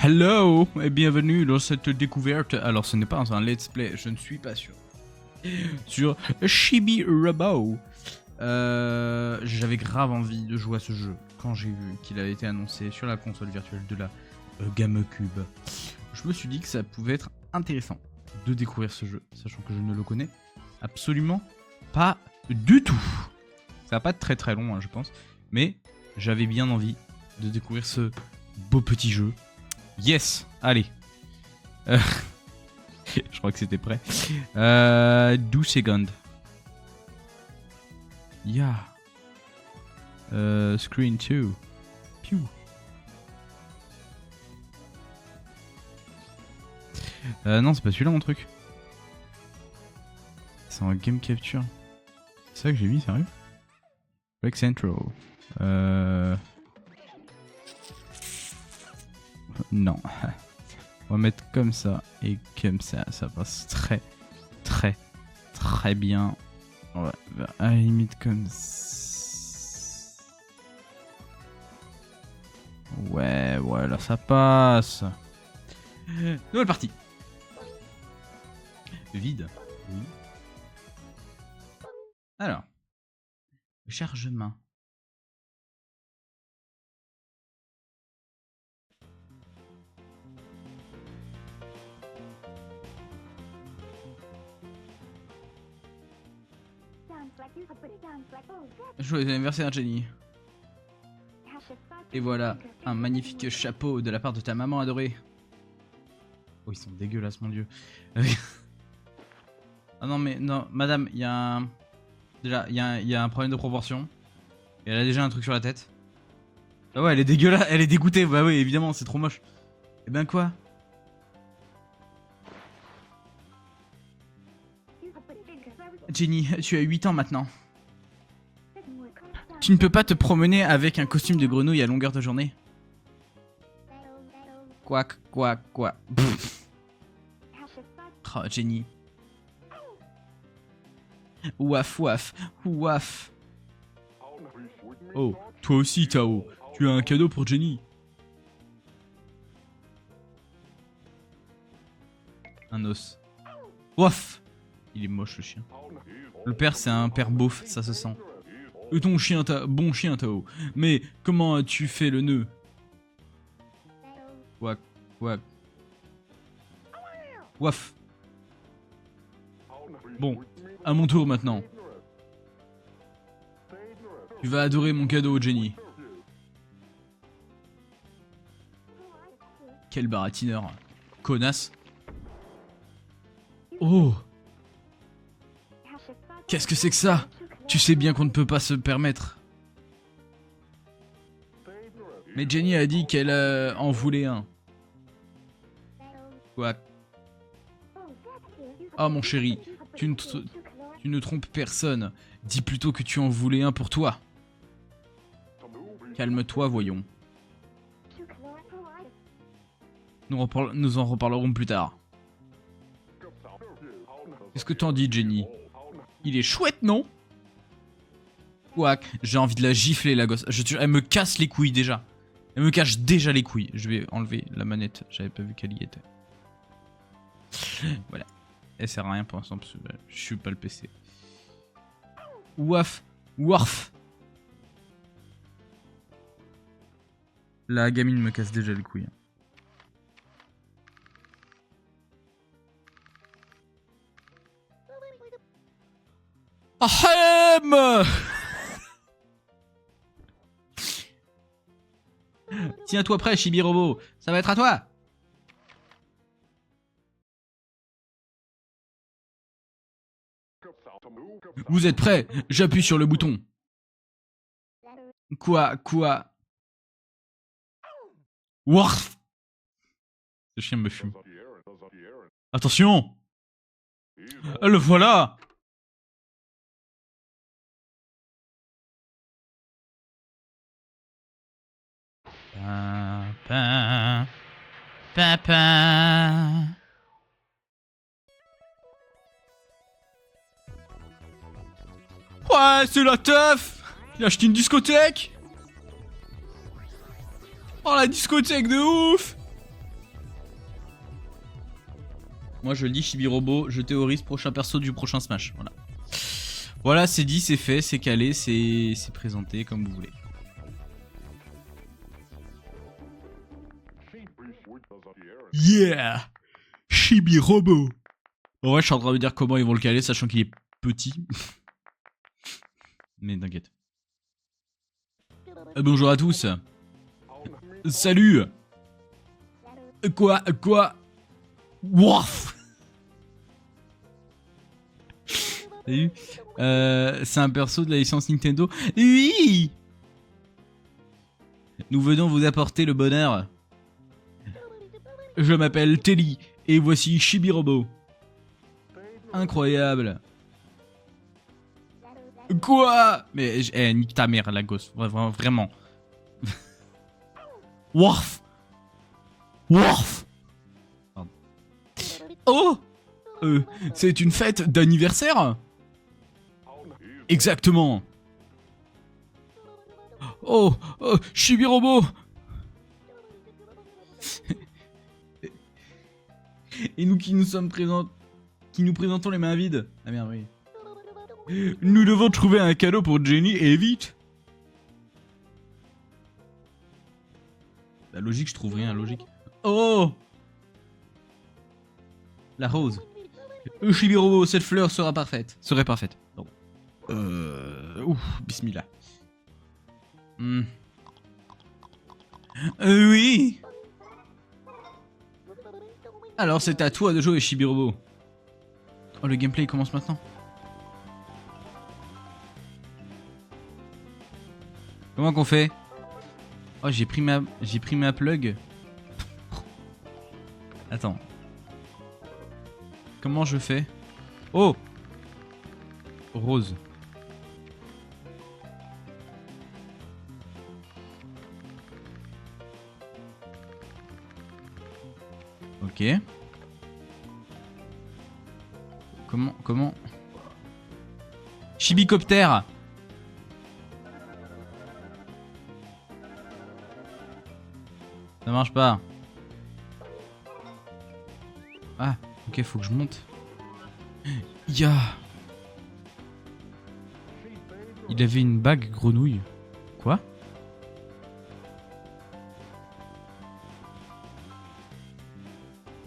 Hello et bienvenue dans cette découverte. Alors ce n'est pas un let's play, je ne suis pas sûr. Sur Chibi Robo. J'avais grave envie de jouer à ce jeu quand j'ai vu qu'il avait été annoncé sur la console virtuelle de la GameCube. Je me suis dit que ça pouvait être intéressant de découvrir ce jeu, sachant que je ne le connais absolument pas du tout. Ça va pas être très très long, hein, je pense, mais j'avais bien envie de découvrir ce beau petit jeu. Yes, allez. Je crois que c'était prêt. 12 secondes. Yeah. Screen 2. Pew. Non, c'est pas celui-là mon truc. C'est en game capture. C'est ça que j'ai mis, sérieux? Break Central. Non. On va mettre comme ça et comme ça. Ça passe très, très, très bien. Ouais, à la limite comme ça. Ouais, là ça passe. Nouvelle partie. Vide. Oui. Alors. Chargement. Joyeux anniversaire Jenny. Et voilà, un magnifique chapeau de la part de ta maman adorée. Oh ils sont dégueulasses mon dieu. Ah non mais non, madame, il y a un... Déjà, il y a un problème de proportion. Et elle a déjà un truc sur la tête. Ah ouais, elle est dégueulasse, elle est dégoûtée, bah oui évidemment, c'est trop moche. Et ben quoi? Jenny, tu as 8 ans maintenant. Tu ne peux pas te promener avec un costume de grenouille à longueur de journée. Quack. Oh, Jenny. Ouaf. Oh, toi aussi, Tao. Tu as un cadeau pour Jenny. Un os. Ouaf. Il est moche le chien. Le père, c'est un père beauf, ça se sent. Ton chien, bon chien, Tao. Mais comment as-tu fait le nœud? Quack. Ouaf. Bon, à mon tour maintenant. Tu vas adorer mon cadeau, Jenny. Quel baratineur. Connasse. Oh. Qu'est-ce que c'est que ça? Tu sais bien qu'on ne peut pas se permettre. Mais Jenny a dit qu'elle en voulait un. Quoi? Oh mon chéri, tu ne trompes personne. Dis plutôt que tu en voulais un pour toi. Calme-toi, voyons. Nous en reparlerons plus tard. Qu'est-ce que t'en dis, Jenny? Il est chouette, non? Quack, j'ai envie de la gifler, la gosse. Elle me casse les couilles déjà. Elle me cache déjà les couilles. Je vais enlever la manette. J'avais pas vu qu'elle y était. Voilà. Elle sert à rien pour l'instant parce que je suis pas le PC. Ouaf. La gamine me casse déjà les couilles. Ahem. Tiens-toi prêt, Chibi Robo. Ça va être à toi. Vous êtes prêts? J'appuie sur le bouton. Quoi? Warf. Ce chien me fume. Attention! Le voilà. Pin, pin, pin. Ouais, c'est la teuf. Il a acheté une discothèque. Oh, la discothèque de ouf. Moi, je lis Chibi Robo, je théorise prochain perso du prochain Smash. Voilà. Voilà, c'est dit, c'est fait, c'est calé, c'est présenté comme vous voulez. Yeah, Chibi Robo. En vrai, je suis en train de me dire comment ils vont le caler, sachant qu'il est petit. Mais t'inquiète. Bonjour à tous. Salut. Quoi Wouaf. Salut. C'est un perso de la licence Nintendo. Oui. Nous venons vous apporter le bonheur. Je m'appelle Telly et voici Chibi Robo. Incroyable. Quoi? Mais nique ta mère la gosse, vraiment. Warf. Warf. Oh, c'est une fête d'anniversaire? Exactement. Oh, Chibi Robo. Et nous qui nous sommes présents, qui nous présentons les mains vides. Ah merde, oui. Nous devons trouver un cadeau pour Jenny et vite. La logique, je trouve rien logique. Oh, la rose. Chibi Robo, cette fleur sera parfaite. Serait parfaite. Bon. Bismillah. Oui. Alors c'est à toi de jouer Chibi Robo. Oh, le gameplay commence maintenant. Comment qu'on fait? Oh, j'ai pris ma plug. Attends. Comment je fais? Oh, rose. Ok. Comment? Chibicopter. Ça marche pas. Ah, ok, faut que je monte. Ya. Il avait une bague grenouille. Quoi?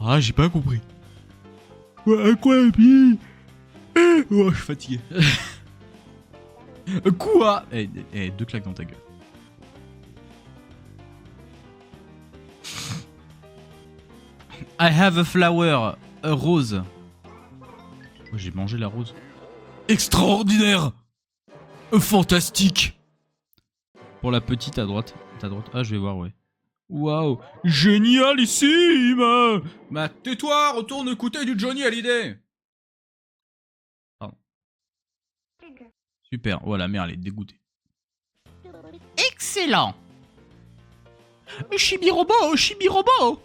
Ah, j'ai pas compris. Quoi, puis? Oh, je suis fatigué. Quoi? Deux claques dans ta gueule. I have a flower, a rose. Oh, j'ai mangé la rose. Extraordinaire! Fantastique! Pour la petite à droite. Ah, je vais voir, ouais. Waouh! Génialissime! Bah, tais-toi, retourne écouter du Johnny Hallyday! Pardon. Super, oh la mère, elle est dégoûtée. Excellent! Chibi Robo!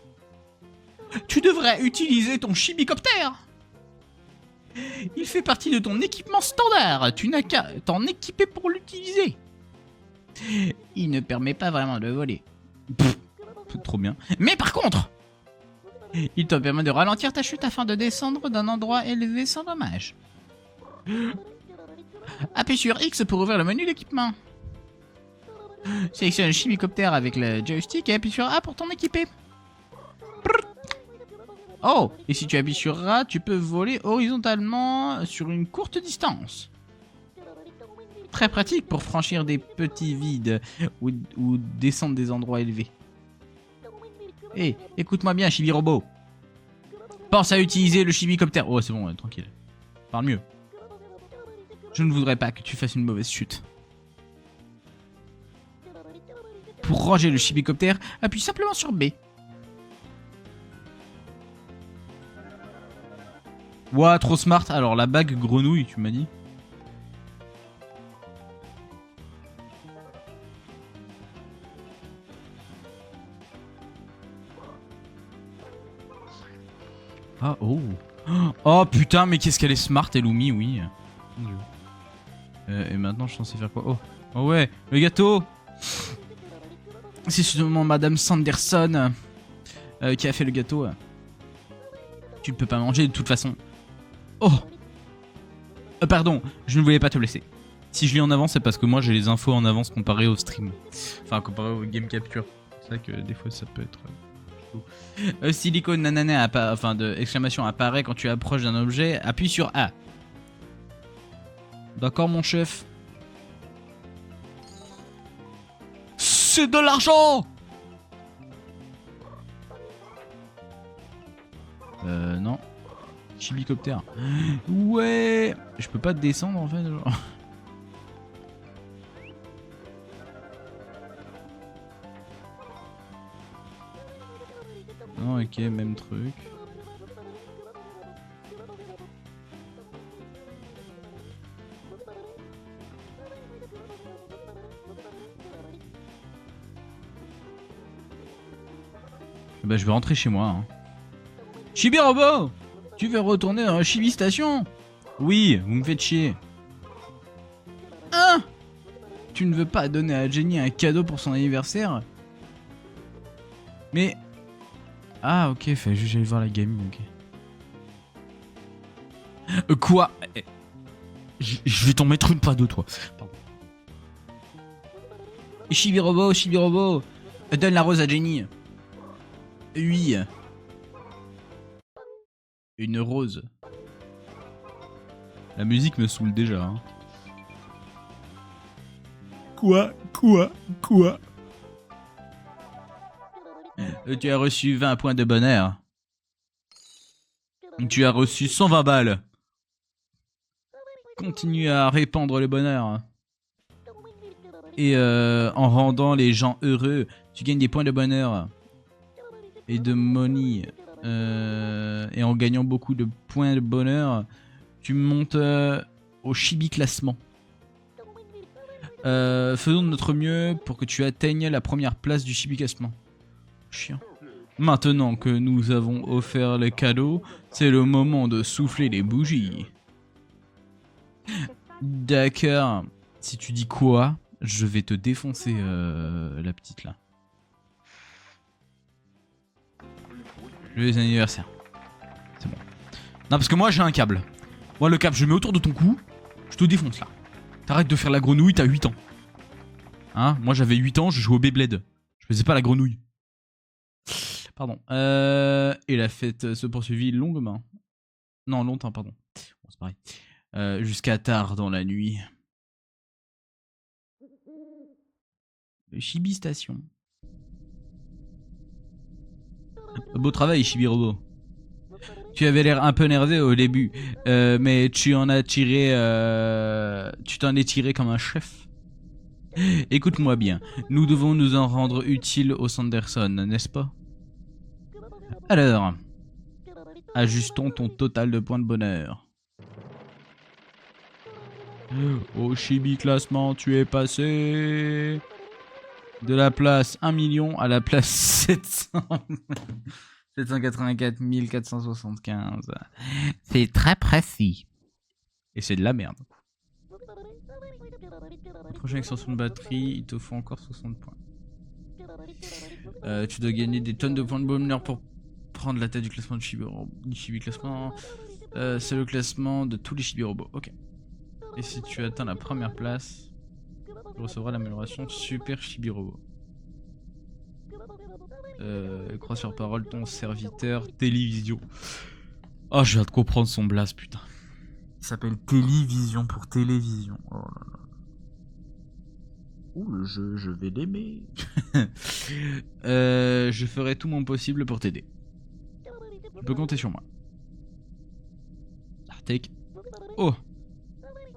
Tu devrais utiliser ton chibicoptère. Il fait partie de ton équipement standard. Tu n'as qu'à t'en équiper pour l'utiliser. Il ne permet pas vraiment de voler. Pff, trop bien. Mais par contre, il te permet de ralentir ta chute afin de descendre d'un endroit élevé sans dommage. Appuie sur X pour ouvrir le menu d'équipement. Sélectionne le chibicoptère avec le joystick et appuie sur A pour t'en équiper. Oh, et si tu appuies sur A, tu peux voler horizontalement sur une courte distance. Très pratique pour franchir des petits vides ou descendre des endroits élevés. Hé, écoute-moi bien, Chibi Robo. Pense à utiliser le chibicoptère. Oh, c'est bon, tranquille. Parle mieux. Je ne voudrais pas que tu fasses une mauvaise chute. Pour ranger le chibicoptère, appuie simplement sur B. Ouah, trop smart. Alors, la bague grenouille, tu m'as dit. Ah, oh. Oh putain, mais qu'est-ce qu'elle est smart, Elumi, oui. Mon Dieu. Et maintenant, je suis censé faire quoi? Oh. Oh ouais, le gâteau. C'est sûrement Madame Sanderson qui a fait le gâteau. Tu ne peux pas manger de toute façon. Oh. Pardon, je ne voulais pas te blesser. Si je lis en avance, c'est parce que moi j'ai les infos en avance comparé au stream. Enfin, comparé au game capture. C'est ça que des fois ça peut être... si l'icône nanana enfin de exclamation apparaît quand tu approches d'un objet, appuie sur A. D'accord mon chef. C'est de l'argent. Non. Chibicoptère. Ouais. Je peux pas descendre en fait genre. Non, ok, même truc. Bah je vais rentrer chez moi. Hein. Chibi Robot, tu veux retourner dans la Chibi Station? Oui, vous me faites chier. Hein? Tu ne veux pas donner à Jenny un cadeau pour son anniversaire? Mais... Ah ok, fait juste j'allais voir la gaming, ok. Quoi? Je vais t'en mettre une, pas deux, toi. Pardon. Chibi Robot, donne la rose à Jenny. Oui. Une rose. La musique me saoule déjà. Hein. Quoi? Tu as reçu 20 points de bonheur. Tu as reçu 120 balles. Continue à répandre le bonheur. Et en rendant les gens heureux, tu gagnes des points de bonheur. Et de money. Et en gagnant beaucoup de points de bonheur, tu montes au Chibi classement. Faisons de notre mieux pour que tu atteignes la première place du Chibi classement. Chien. Maintenant que nous avons offert les cadeaux, c'est le moment de souffler les bougies. D'accord. Si tu dis quoi, je vais te défoncer la petite là. Joyeux anniversaire. C'est bon. Non parce que moi j'ai un câble. Moi le câble je le mets autour de ton cou, je te défonce là. T'arrêtes de faire la grenouille, t'as 8 ans. Hein? Moi j'avais 8 ans, je jouais au Beyblade. Je faisais pas la grenouille. Pardon. Et la fête se poursuivit longuement. Non, longtemps, pardon. Bon, c'est pareil. Jusqu'à tard dans la nuit. Chibi Station. Beau travail, Chibi Robot. Tu avais l'air un peu nerveux au début, mais tu en as tiré... tu t'en es tiré comme un chef. Écoute-moi bien, nous devons nous en rendre utile aux Sanderson, n'est-ce pas? Alors, ajustons ton total de points de bonheur. Au Chibi classement, tu es passé de la place 1 million à la place 784 475. C'est très précis. Et c'est de la merde. Prochaine extension de batterie, il te faut encore 60 points. Tu dois gagner des tonnes de points de bonheur pour prendre la tête du classement du Chibi classement. C'est le classement de tous les Chibi robots. Ok. Et si tu atteins la première place, tu recevras l'amélioration Super Chibi Robot. Crois sur parole ton serviteur Télévision. Oh, je viens de comprendre son blast, putain. Il s'appelle Télévision pour télévision. Oh là là. Ouh, le jeu, je vais l'aimer. Je ferai tout mon possible pour t'aider. Tu peux compter sur moi. Take. Oh.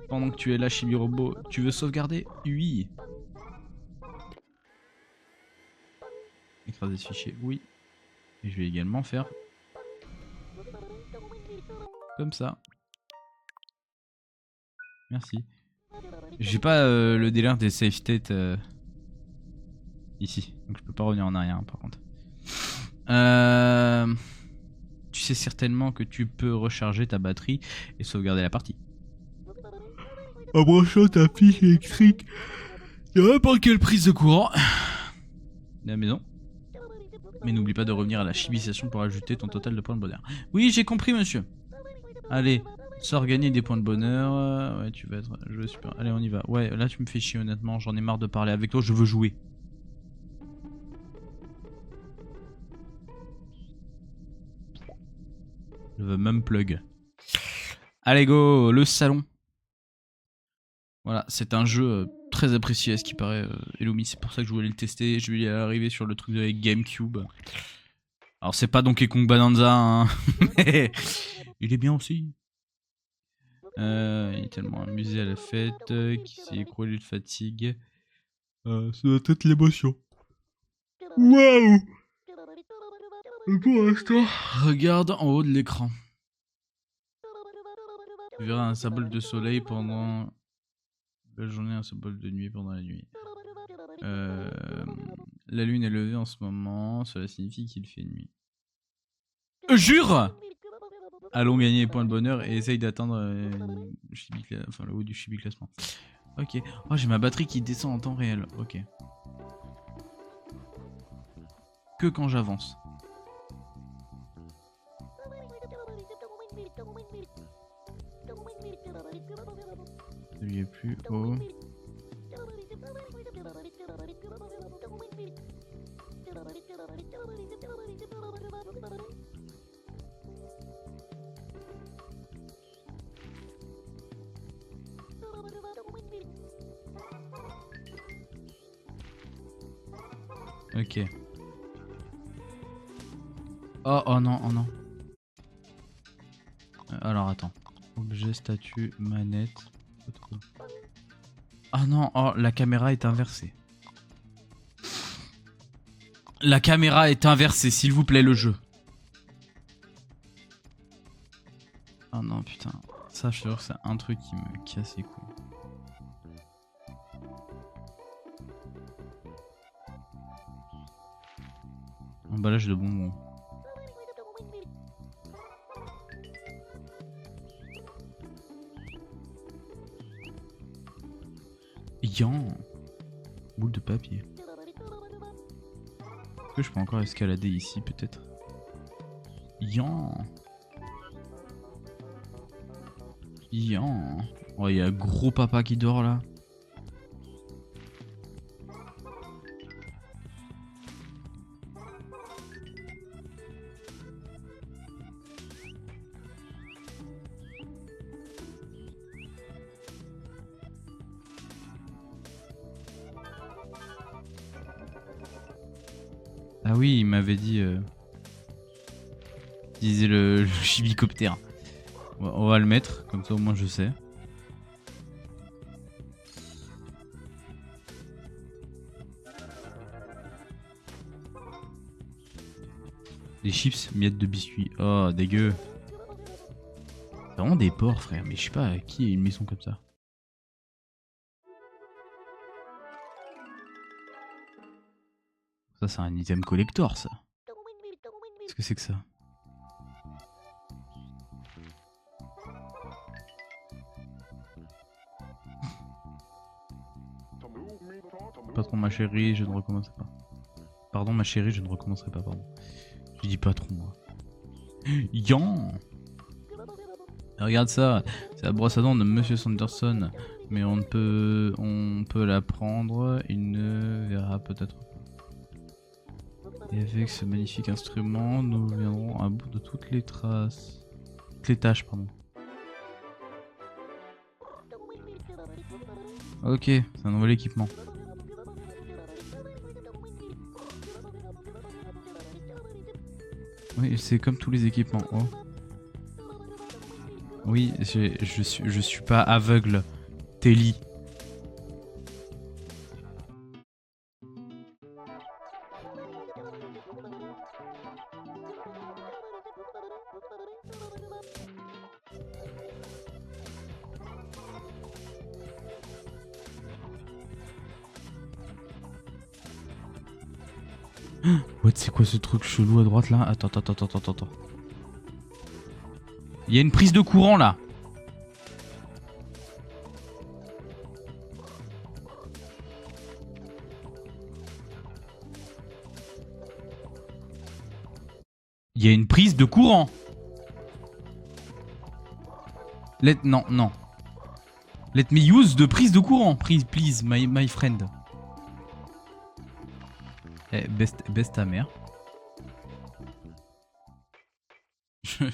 Pendant que tu es là, Chibi Robot, tu veux sauvegarder? Oui. Écraser ce fichier, oui. Et je vais également faire... Comme ça. Merci. J'ai pas le délire des save states ici. Donc je peux pas revenir en arrière par contre. Tu sais certainement que tu peux recharger ta batterie et sauvegarder la partie. En branchant ta fiche électrique de n'importe quelle prise de courant de la maison. Mais n'oublie pas de revenir à la chibi-station pour ajouter ton total de points de bonheur. Oui, j'ai compris, monsieur. Allez, sors gagner des points de bonheur. Ouais, tu vas être... Je veux super. Allez, on y va. Ouais, là, tu me fais chier, honnêtement. J'en ai marre de parler avec toi. Je veux jouer. Je veux même plug. Allez, go, le salon. Voilà, c'est un jeu très apprécié à ce qui paraît, Elumi. C'est pour ça que je voulais le tester. Je vais y arriver sur le truc de la GameCube. Alors, c'est pas Donkey Kong Bonanza, hein. Mais il est bien aussi. Il est tellement amusé à la fête qu'il s'est écroulé de fatigue. Ça doit être l'émotion. Waouh! Pour l'instant, regarde en haut de l'écran. Tu verras un symbole de soleil pendant la journée, un symbole de nuit pendant la nuit. La lune est levée en ce moment, cela signifie qu'il fait nuit. Jure! Allons gagner les points de bonheur et essaye d'atteindre enfin, le haut du chibi classement. Ok. Oh, j'ai ma batterie qui descend en temps réel. Ok. Que quand j'avance. Celui est plus haut. Ok. Oh non, oh non. Alors attends. Objet, statue, manette. Ah non, oh, la caméra est inversée. La caméra est inversée, s'il vous plaît, le jeu. Oh non, putain. Ça, je te jure que c'est un truc qui me casse les couilles. Emballage de bonbons. Yan. Boule de papier. Est-ce que je peux encore escalader ici, peut-être? Yan. Yan. Oh, il y a gros papa qui dort là. Ah oui, il m'avait dit... Utiliser le chibicoptère. On va le mettre, comme ça au moins je sais. Des chips, miettes de biscuits. Oh, dégueu. C'est vraiment des porcs, frère. Mais je sais pas à qui a une maison comme ça. Ça, c'est un item collector, ça. Qu'est-ce que c'est que ça? Patron, ma chérie, je ne recommencerai pas. Pardon, ma chérie, je ne recommencerai pas, pardon. Je dis patron, moi. Yan. Regarde ça, c'est la brosse à dents de Monsieur Sanderson. Mais on peut la prendre, il ne verra peut-être pas. Et avec ce magnifique instrument, nous viendrons à bout de toutes les traces. Toutes les tâches, pardon. Ok, c'est un nouvel équipement. Oui, c'est comme tous les équipements. Oh. Oui, je suis pas aveugle. Telly. What, c'est quoi ce truc chelou à droite là? Attends. Il y a une prise de courant là. Il y a une prise de courant. Non. Let me use de prise de courant. Please, my friend. Eh, baisse ta mère. Je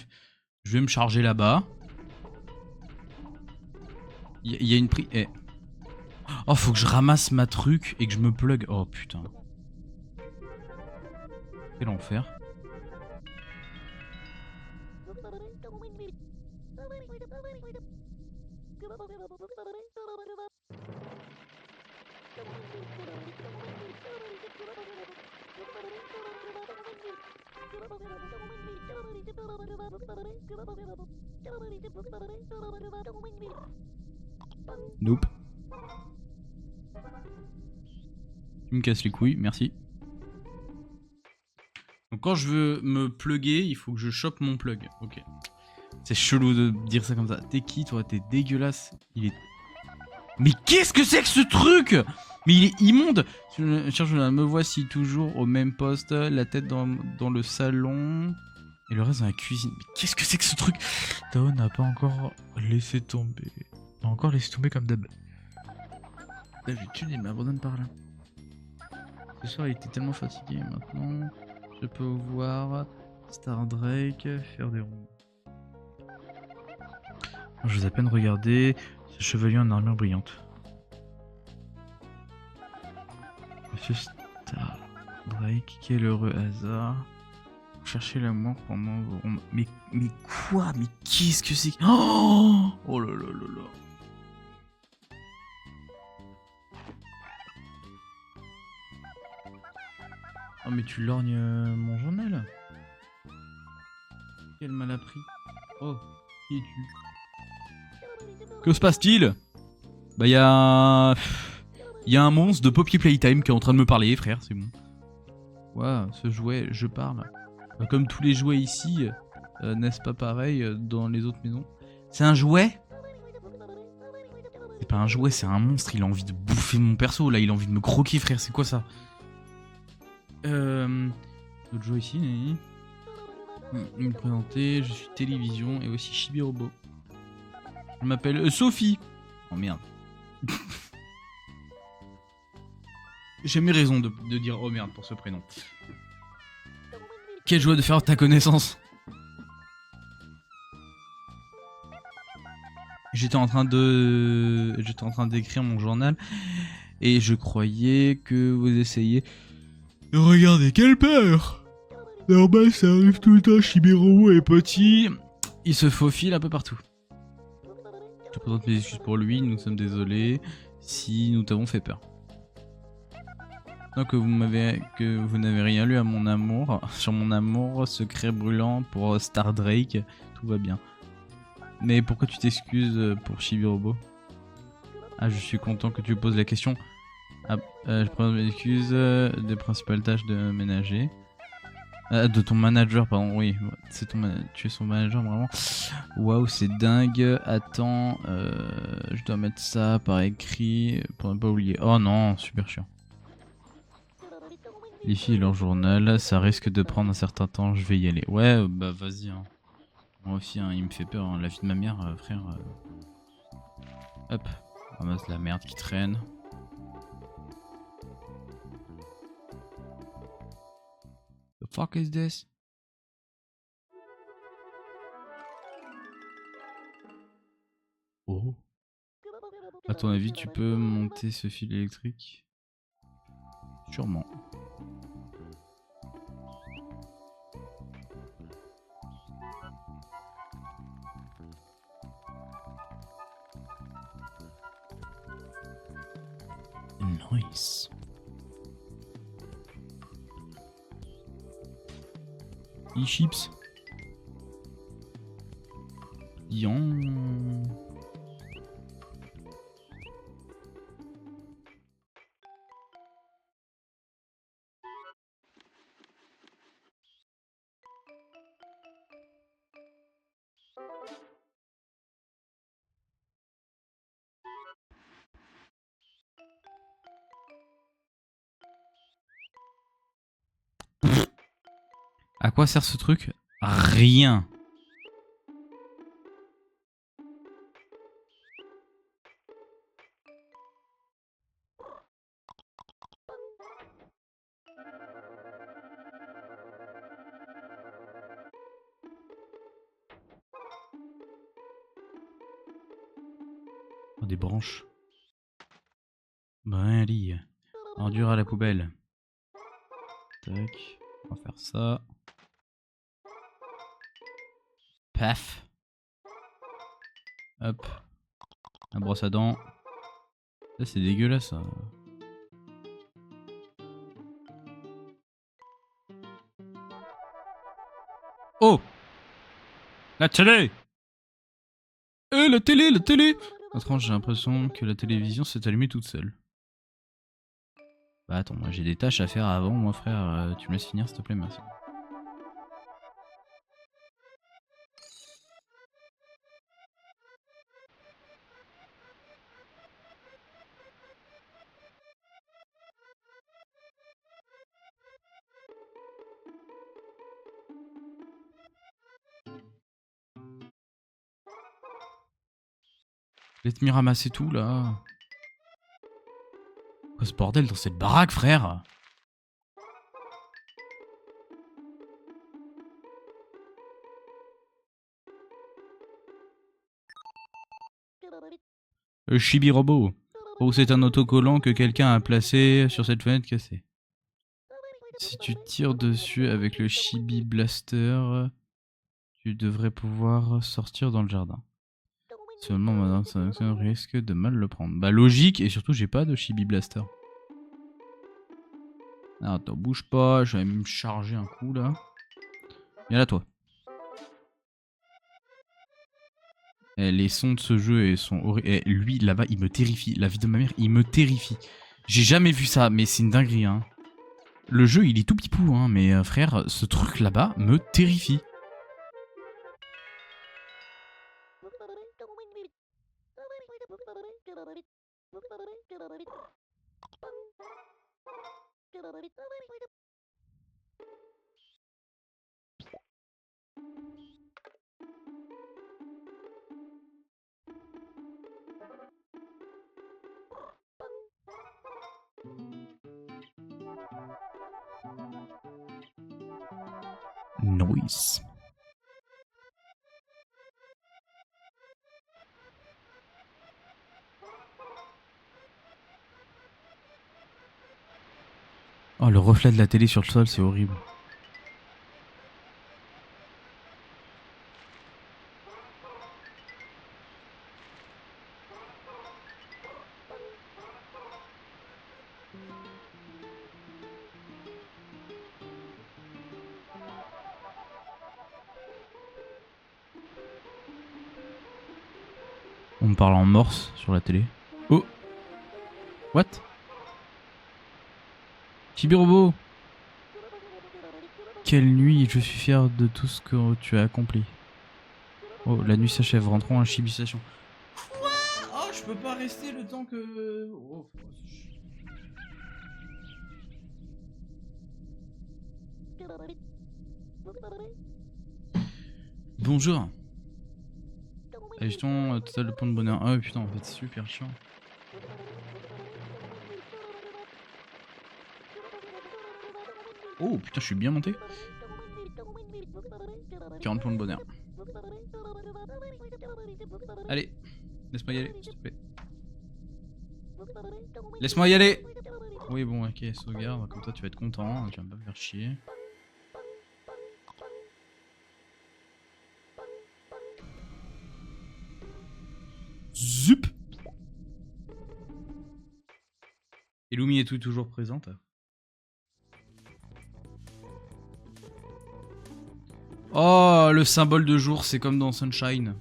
vais me charger là-bas. Il y a une prise... Eh. Oh, faut que je ramasse ma truc et que je me plug. Oh, putain. Quel enfer. Nope. Tu me casses les couilles, merci. Donc quand je veux me plugger, il faut que je chope mon plug. Ok. C'est chelou de dire ça comme ça. T'es qui toi? T'es dégueulasse. Il est... Mais qu'est-ce que c'est que ce truc? Mais il est immonde. Je cherche, me voici toujours au même poste, la tête dans le salon et le reste dans la cuisine. Mais qu'est-ce que c'est que ce truc? Tao n'a pas encore laissé tomber. On a encore laissé tomber comme d'hab. D'habitude, il m'abandonne par là. Ce soir, il était tellement fatigué. Maintenant, je peux voir Stardrake faire des ronds. Je vous ai à peine regardé ce chevalier en armure brillante. Monsieur Stardrake, quel heureux hasard. Cherchez l'amour pendant vos... Mais quoi? Mais qu'est-ce que c'est? Oh là là là là. Oh mais tu lorgnes mon journal? Quel mal appris. Oh, qui es-tu? Que se passe-t-il? Bah y a un monstre de Poppy Playtime qui est en train de me parler, frère, c'est bon. Waouh, ce jouet, je parle. Comme tous les jouets ici, n'est-ce pas pareil dans les autres maisons? C'est un jouet? C'est pas un jouet, c'est un monstre, il a envie de bouffer mon perso, là, il a envie de me croquer, frère, c'est quoi ça? D'autres jouets ici, Nani. Me présenter, je suis Télévision et aussi Chibi Robot. Je m'appelle Sophie. Oh merde. J'ai mes raisons de dire oh merde pour ce prénom. Quelle joie de faire ta connaissance. J'étais en train d'écrire mon journal et je croyais que vous essayiez de regarder. Quelle peur. Normal, ça arrive tout le temps. Chibi-Robot est petit, il se faufile un peu partout. Je te présente mes excuses pour lui, nous sommes désolés si nous t'avons fait peur. Donc que vous n'avez rien lu à mon amour, sur mon amour secret brûlant pour Stardrake, tout va bien. Mais pourquoi tu t'excuses pour Chibi-Robot? Ah, je suis content que tu poses la question. Ah, je présente mes excuses des principales tâches de ménager. De ton manager, pardon, oui, c'est tu es son manager vraiment. Waouh, c'est dingue. Attends, je dois mettre ça par écrit pour ne pas oublier. Oh non, super chiant. Les filles et leur journal, ça risque de prendre un certain temps, je vais y aller. Ouais, bah vas-y. Hein. Moi aussi, hein, il me fait peur, hein. La vie de ma mère, frère. Hop, on ramasse la merde qui traîne. The fuck is this? Oh. À ton avis, tu peux monter ce fil électrique? Sûrement. Nice. E-chips. Yon. À quoi sert ce truc? Rien. Oh, des branches. Ben, allez. Ordure à la poubelle. Tac. On va faire ça. Paf. Hop. La brosse à dents. Ça, c'est dégueulasse, ça. Oh! La télé! La télé, la télé! Autrement, j'ai l'impression que la télévision s'est allumée toute seule. Bah attends, moi j'ai des tâches à faire avant, moi frère, tu me laisses finir s'il te plaît, merci. Laisse-moi ramasser tout là. Quoi ce bordel dans cette baraque, frère? Chibi robot. Oh, c'est un autocollant que quelqu'un a placé sur cette fenêtre cassée. Si tu tires dessus avec le Chibi Blaster, tu devrais pouvoir sortir dans le jardin. Seulement maintenant, ça risque de mal le prendre. Bah logique, et surtout j'ai pas de Chibi Blaster. Ah, attends, bouge pas, je vais me charger un coup là. Viens là toi. Les sons de ce jeu sont horribles. Lui là-bas il me terrifie. La vie de ma mère il me terrifie. J'ai jamais vu ça, mais c'est une dinguerie hein. Le jeu il est tout pipou hein, mais frère, ce truc là-bas me terrifie. Noise. Oh, le reflet de la télé sur le sol, c'est horrible. On me parle en morse sur la télé. Oh! What? Chibi robot! Quelle nuit, je suis fier de tout ce que tu as accompli. Oh, la nuit s'achève, rentrons à Chibi Station. Quoi? Oh, je peux pas rester le temps que... Oh. Bonjour. Achetons total de points de bonheur. Ah putain, en fait, c'est super chiant. Oh putain, je suis bien monté. 40 points de bonheur. Allez, laisse-moi y aller, s'il te plaît. Laisse-moi y aller. Oui, bon, ok, sauvegarde. Comme ça, tu vas être content. Tu vas pas me faire chier. Zup. Et Lumi est toujours présente. Oh, le symbole de jour, c'est comme dans Sunshine.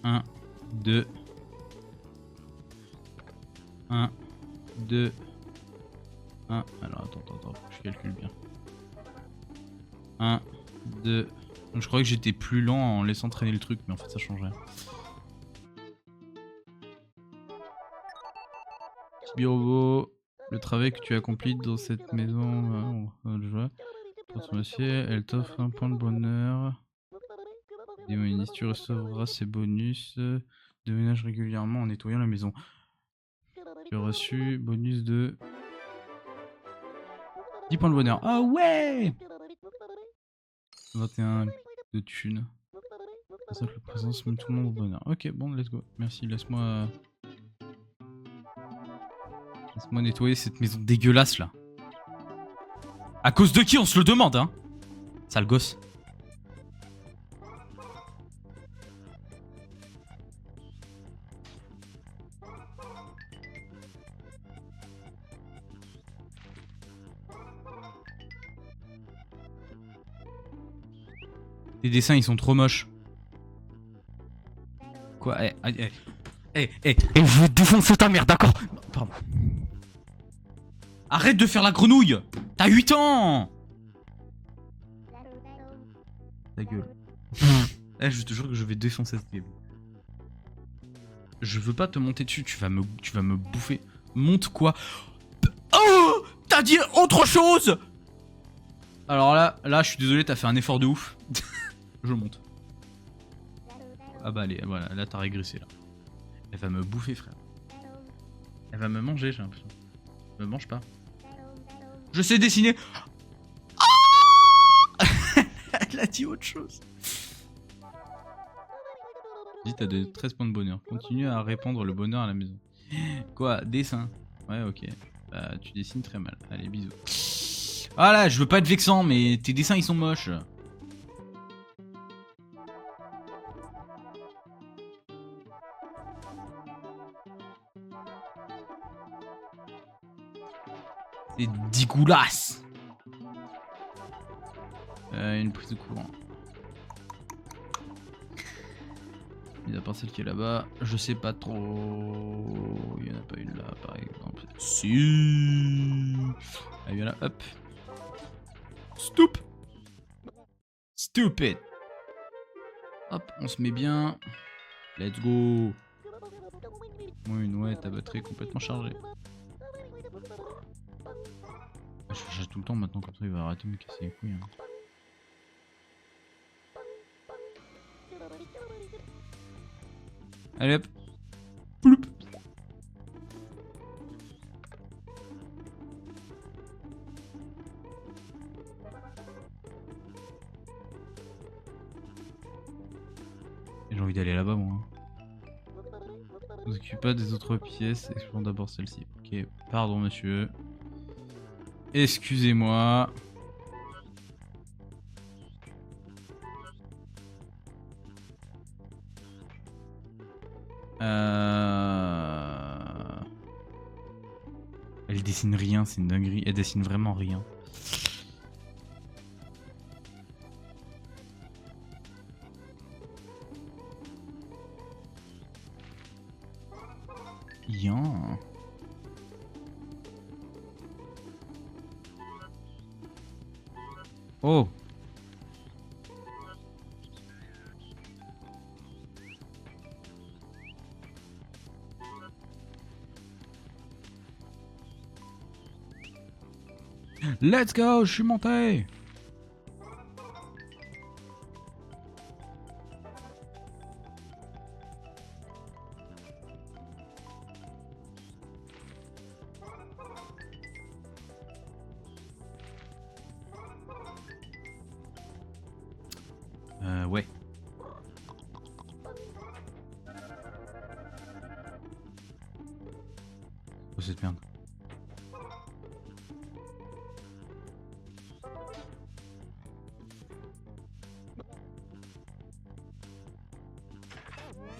1, 2. 1, 2. 1. Alors attends, faut que je calcule bien. 1, 2. Donc, je croyais que j'étais plus lent en laissant traîner le truc, mais en fait ça change rien. Birobo, le travail que tu accomplis dans cette maison, pour ton dossier, elle t'offre un point de bonheur. Démoniste, tu recevras ces bonus de ménage régulièrement en nettoyant la maison. Tu as reçu bonus de 10 points de bonheur. Ah ouais! 21 de thunes. Ça, la présence met tout le monde au bonheur. Ok, bon, let's go. Merci, laisse-moi nettoyer cette maison dégueulasse là. À cause de qui on se le demande, hein? Sale gosse. Les dessins ils sont trop moches. Quoi? Je vais défoncer ta mère, d'accord? Pardon. Arrête de faire la grenouille! T'as 8 ans! Ta gueule. Je te jure que je vais défoncer cette game. Je veux pas te monter dessus, tu vas me bouffer. Monte quoi? Oh! T'as dit autre chose! Alors là, je suis désolé, t'as fait un effort de ouf. Je monte. Ah bah allez, voilà, là t'as régressé là. Elle va me bouffer, frère. Elle va me manger, j'ai l'impression. Me mange pas. Je sais dessiner. Oh! Elle a dit autre chose. Dis, t'as de 13 points de bonheur. Continue à répandre le bonheur à la maison. Quoi? Dessin? Ouais, ok. Bah, tu dessines très mal. Allez, bisous. Voilà, je veux pas être vexant, mais tes dessins ils sont moches. C'est dégueulasse. Une prise de courant. Mis à part celle qui est là-bas, je sais pas trop. Il y en a pas une là, par exemple. Si. Allez, viens là, hop. Stupid. Hop, on se met bien. Let's go. Oui, ouais, ta batterie est complètement chargée. Je charge tout le temps maintenant, comme ça il va arrêter de me casser les couilles. Hein. Allez hop. Ploup. J'ai envie d'aller là-bas moi. Ne vous occupez pas des autres pièces, explorons d'abord celle-ci. Ok, pardon monsieur. Excusez-moi. Elle dessine rien, c'est une dinguerie. Elle dessine vraiment rien. Yan. Oh. Let's go, je suis monté. Ouais. Oh cette merde.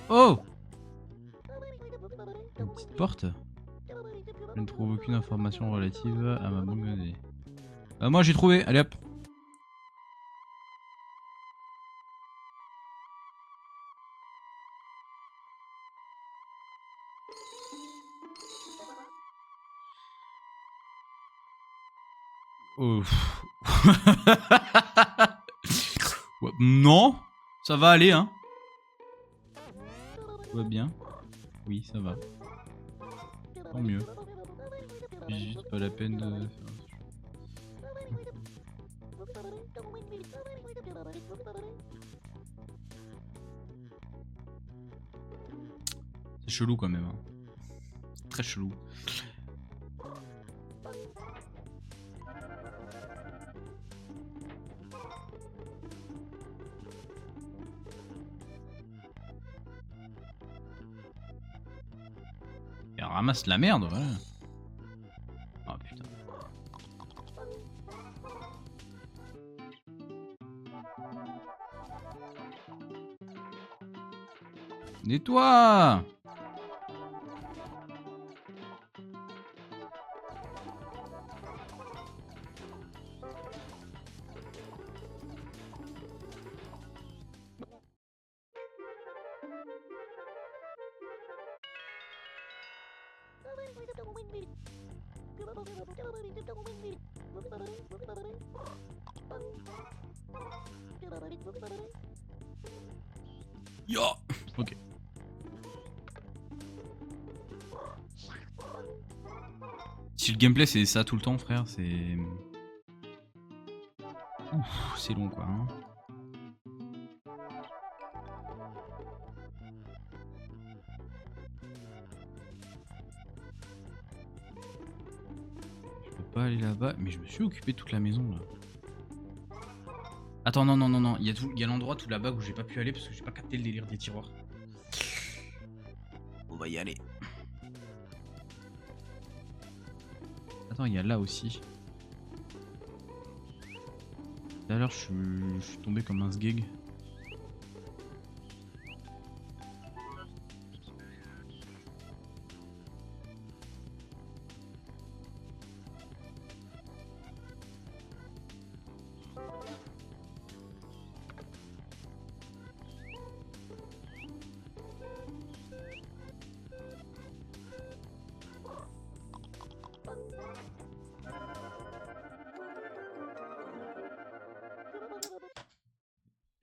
Oh! Une petite porte? Je ne trouve aucune information relative à ma banque de données. Moi j'ai trouvé, allez hop! Ouais, non, ça va aller, hein. Tout va bien. Oui, ça va. Tant mieux. C'est juste pas la peine de faire... C'est chelou quand même. Hein. C'est très chelou. Et on ramasse la merde, voilà. Oh putain. Nettoie! Yo! Ok. Si le gameplay c'est ça tout le temps, frère, c'est... Ouf, c'est long quoi. Hein. Je peux pas aller là-bas, mais je me suis occupé de toute la maison là. Attends, non, non, non, non, il y a l'endroit tout là-bas où j'ai pas pu aller parce que j'ai pas capté le délire des tiroirs. On va y aller. Attends, il y a là aussi. Tout à l'heure, je suis tombé comme un sgeg.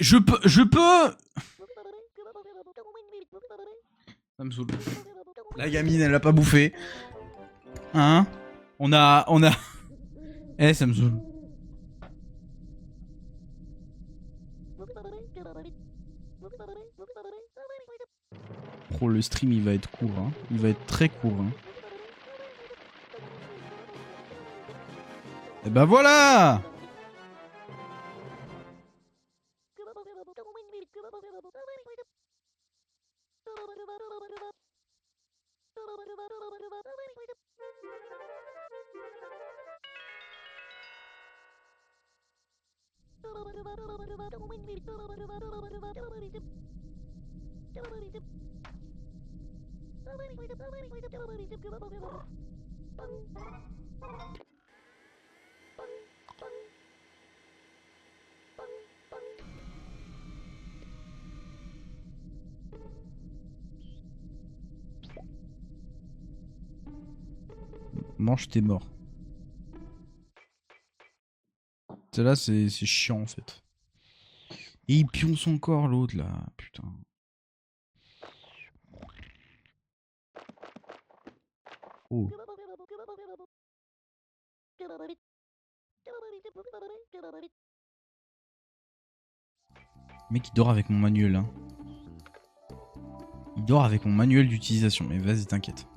Je peux. Ça me saoule. La gamine, elle a pas bouffé. Hein? On a. Eh, ça me saoule. Oh, le stream, il va être court. Hein. Il va être très court. Hein. Et bah voilà! Mange tes morts. Là, c'est chiant en fait. Et il pionce encore l'autre là, putain. Oh. Le mec il dort avec mon manuel hein. Il dort avec mon manuel d'utilisation, mais vas-y t'inquiète.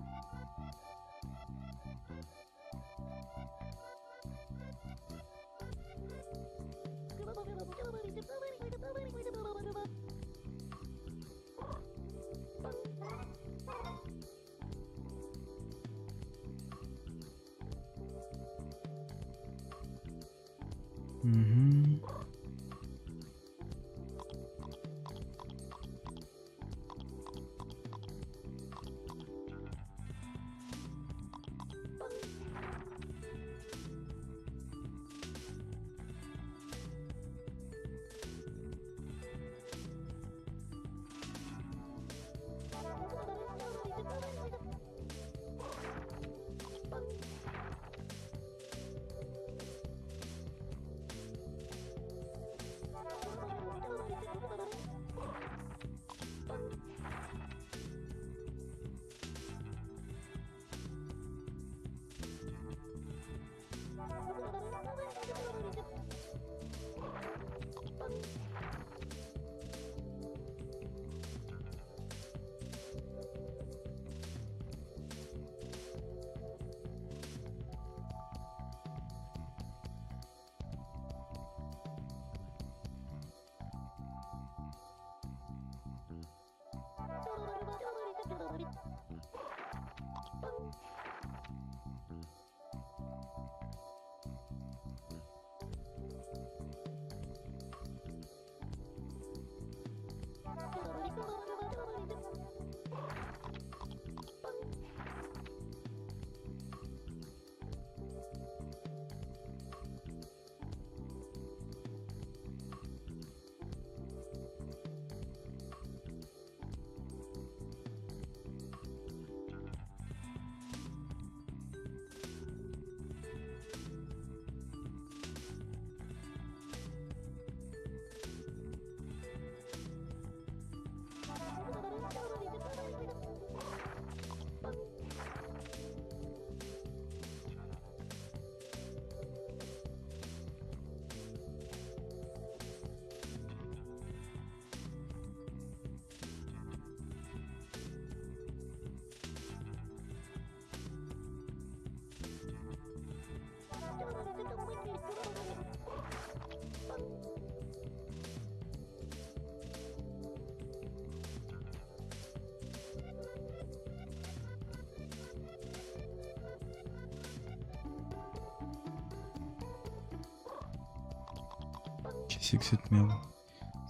c'est que cette merde?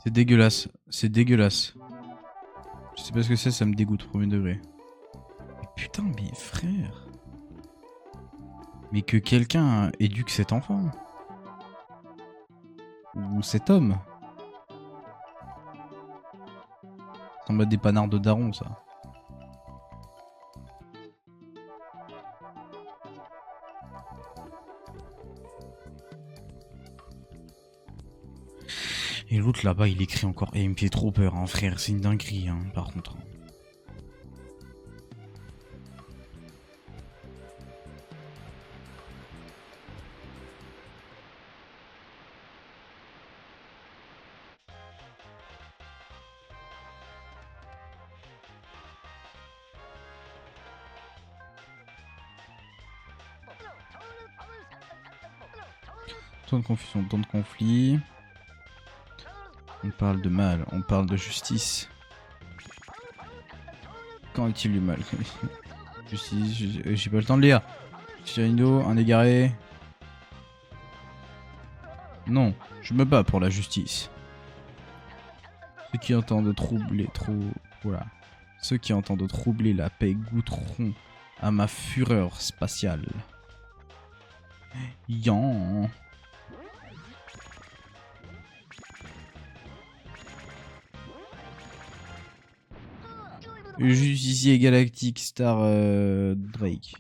C'est dégueulasse. C'est dégueulasse. Je sais pas ce que c'est, ça me dégoûte au premier degré. Mais putain, mais frère. Mais que quelqu'un éduque cet enfant. Ou cet homme. C'est en mode des panards de daron, ça. Et l'autre là-bas, il écrit encore. Et il me fait trop peur, hein, frère. C'est une dinguerie, hein, par contre. Temps de confusion, temps de conflit. On parle de mal, on parle de justice. Quand est-il du mal? Justice, j'ai pas le temps de lire. Chirino, un égaré. Non, je me bats pour la justice. Ceux qui entendent troubler voilà. Ceux qui entendent troubler la paix goûteront à ma fureur spatiale. Yan. Justicier galactique Star Drake.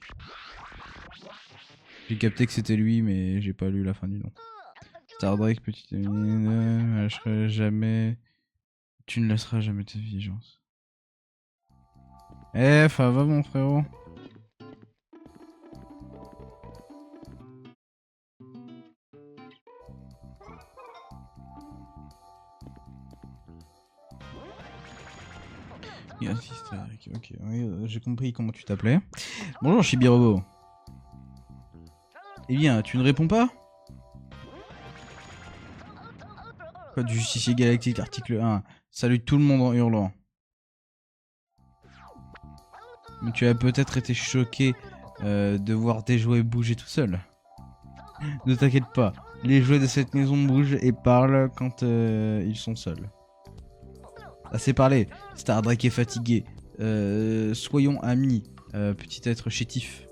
J'ai capté que c'était lui, mais j'ai pas lu la fin du nom. Star Drake, petite amie, lâcherai jamais. Tu ne laisseras jamais ta vigilance. Eh, ça va mon frérot. Ok, j'ai compris comment tu t'appelais. Bonjour Chibi-Robo. Eh bien, tu ne réponds pas? Code du justicier galactique, article 1. Salut tout le monde en hurlant. Mais tu as peut-être été choqué de voir tes jouets bouger tout seuls. Ne t'inquiète pas, les jouets de cette maison bougent et parlent quand ils sont seuls. Assez parlé, Star Drake est fatigué. Soyons amis, petit être chétif.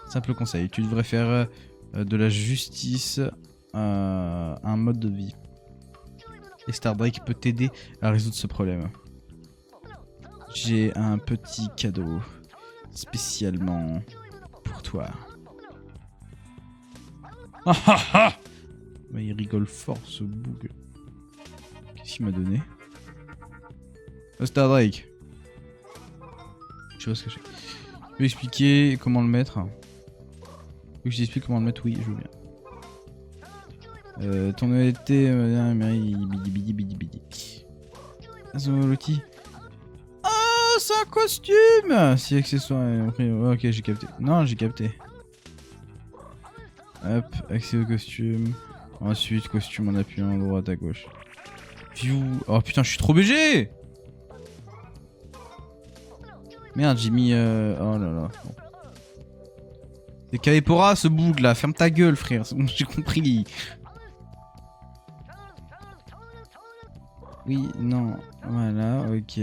Simple conseil, tu devrais faire de la justice un mode de vie. Et Star Drake peut t'aider à résoudre ce problème. J'ai un petit cadeau spécialement pour toi. Ah ah ah! Mais il rigole fort ce boug. Qu'est-ce qu'il m'a donné? Star Drake. Je sais pas ce que je fais. Tu peux expliquer comment le mettre? Tu veux que je t'explique comment le mettre? Oui, je veux bien. Ton honnêteté, bidi bidi bidi bidi. L'outil. Oh, c'est un costume! Si accessoire. Ok, j'ai capté. Non, j'ai capté. Hop, accès au costume. Ensuite, costume en appuyant à droite à gauche. View. Oh putain, je suis trop BG! Merde, j'ai mis. Oh là là. C'est Kaepora ce boug là, ferme ta gueule frère, c'est bon, j'ai compris. Oui, non, voilà, ok.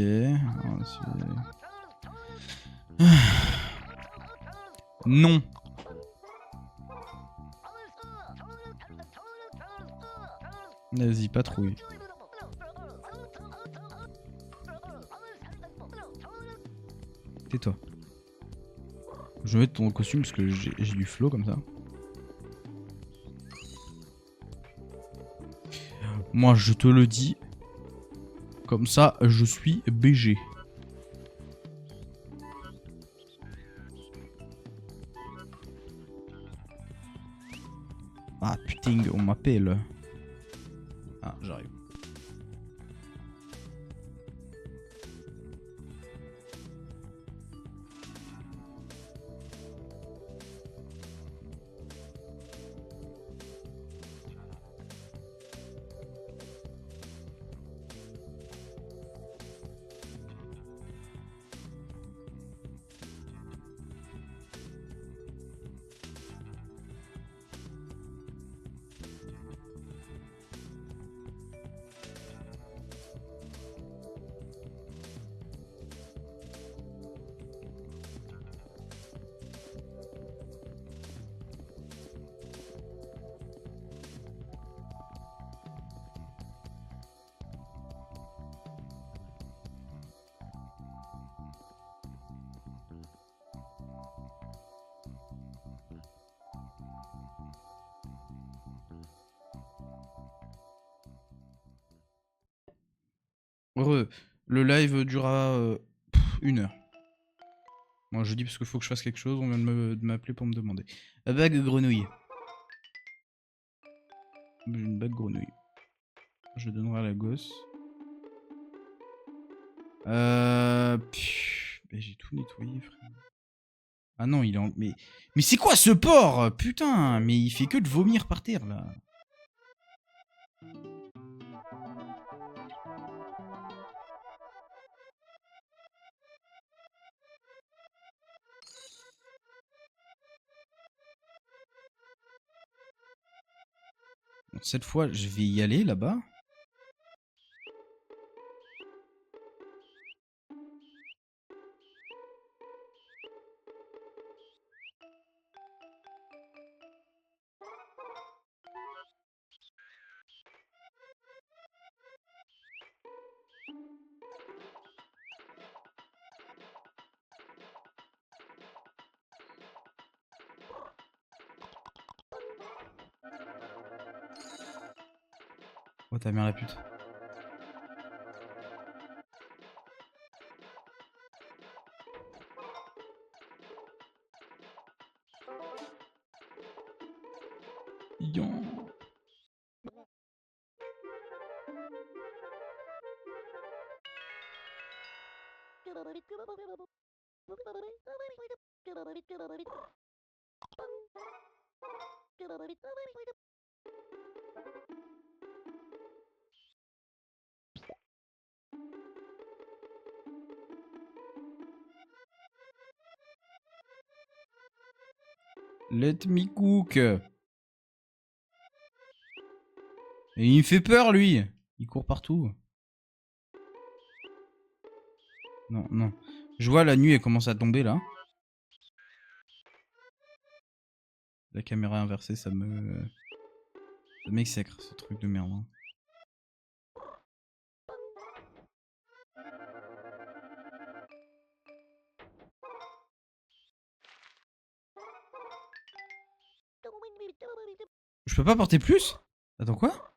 Non. Vas-y, patrouille. Tais-toi. Je vais mettre ton costume parce que j'ai du flow comme ça. Moi, je te le dis. Comme ça, je suis BG. Ah putain, on m'appelle. Ah, j'arrive. Heureux. Le live durera 1 heure. Moi je dis parce qu'il faut que je fasse quelque chose, on vient de m'appeler pour me demander. La bague grenouille. Une bague grenouille. Je donnerai à la gosse. J'ai tout nettoyé, frère. Ah non, il est en... Mais c'est quoi ce porc? Putain, mais il fait que de vomir par terre, là. Cette fois, je vais y aller, là-bas. Oh ta mère la pute. Yon. Let me cook. Et il me fait peur, lui. Il court partout. Non, non. Je vois la nuit, elle commence à tomber, là. La caméra inversée, ça m'exècre, ce truc de merde. Hein. Je peux pas porter plus? Attends, quoi?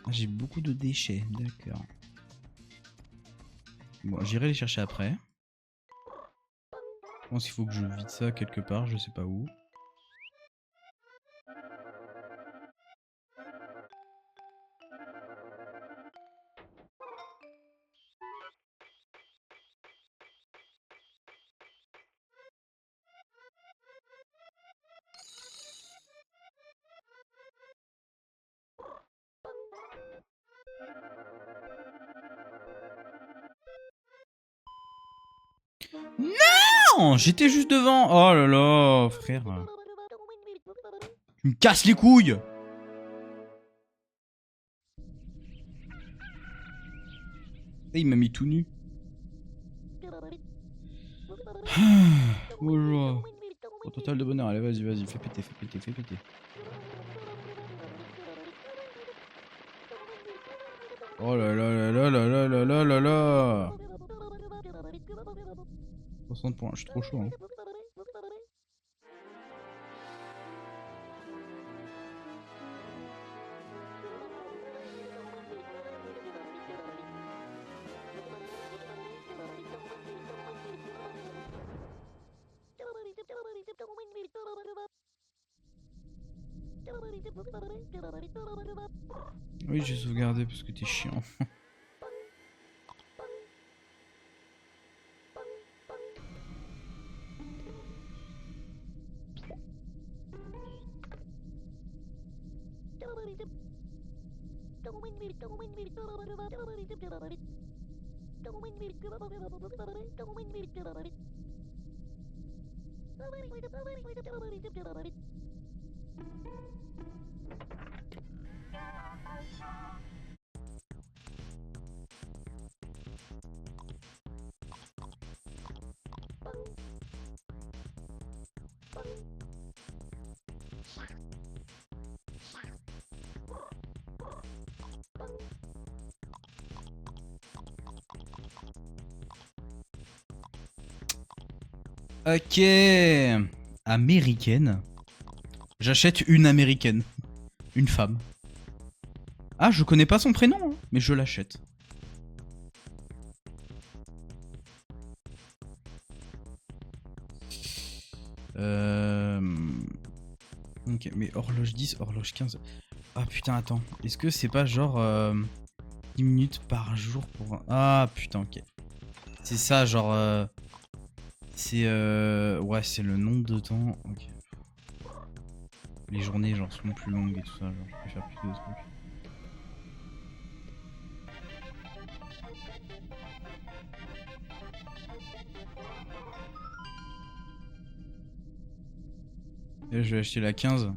Ah, j'ai beaucoup de déchets, d'accord. Bon, j'irai les chercher après. Je pense qu'il faut que je vide ça quelque part, je sais pas où. Non, j'étais juste devant. Oh là là, frère. Tu me casses les couilles. Et il m'a mis tout nu. Bonjour. Au total de bonheur, allez vas-y, fais péter. Oh là là là là là là là là là. 60 points, je suis trop chaud. Hein. Oui, j'ai sauvegardé parce que t'es chiant. Ok. Américaine. J'achète une américaine. Une femme. Ah, je connais pas son prénom, hein, mais je l'achète. Ok, mais horloge 10, horloge 15. Ah putain, attends. Est-ce que c'est pas genre 10 minutes par jour pour... Ah putain, ok. C'est ça, genre... c'est... Ouais, c'est le nombre de temps. Ok. Les journées, genre, sont plus longues et tout ça. Genre, je peux faire plus de trucs. Et là, je vais acheter la 15.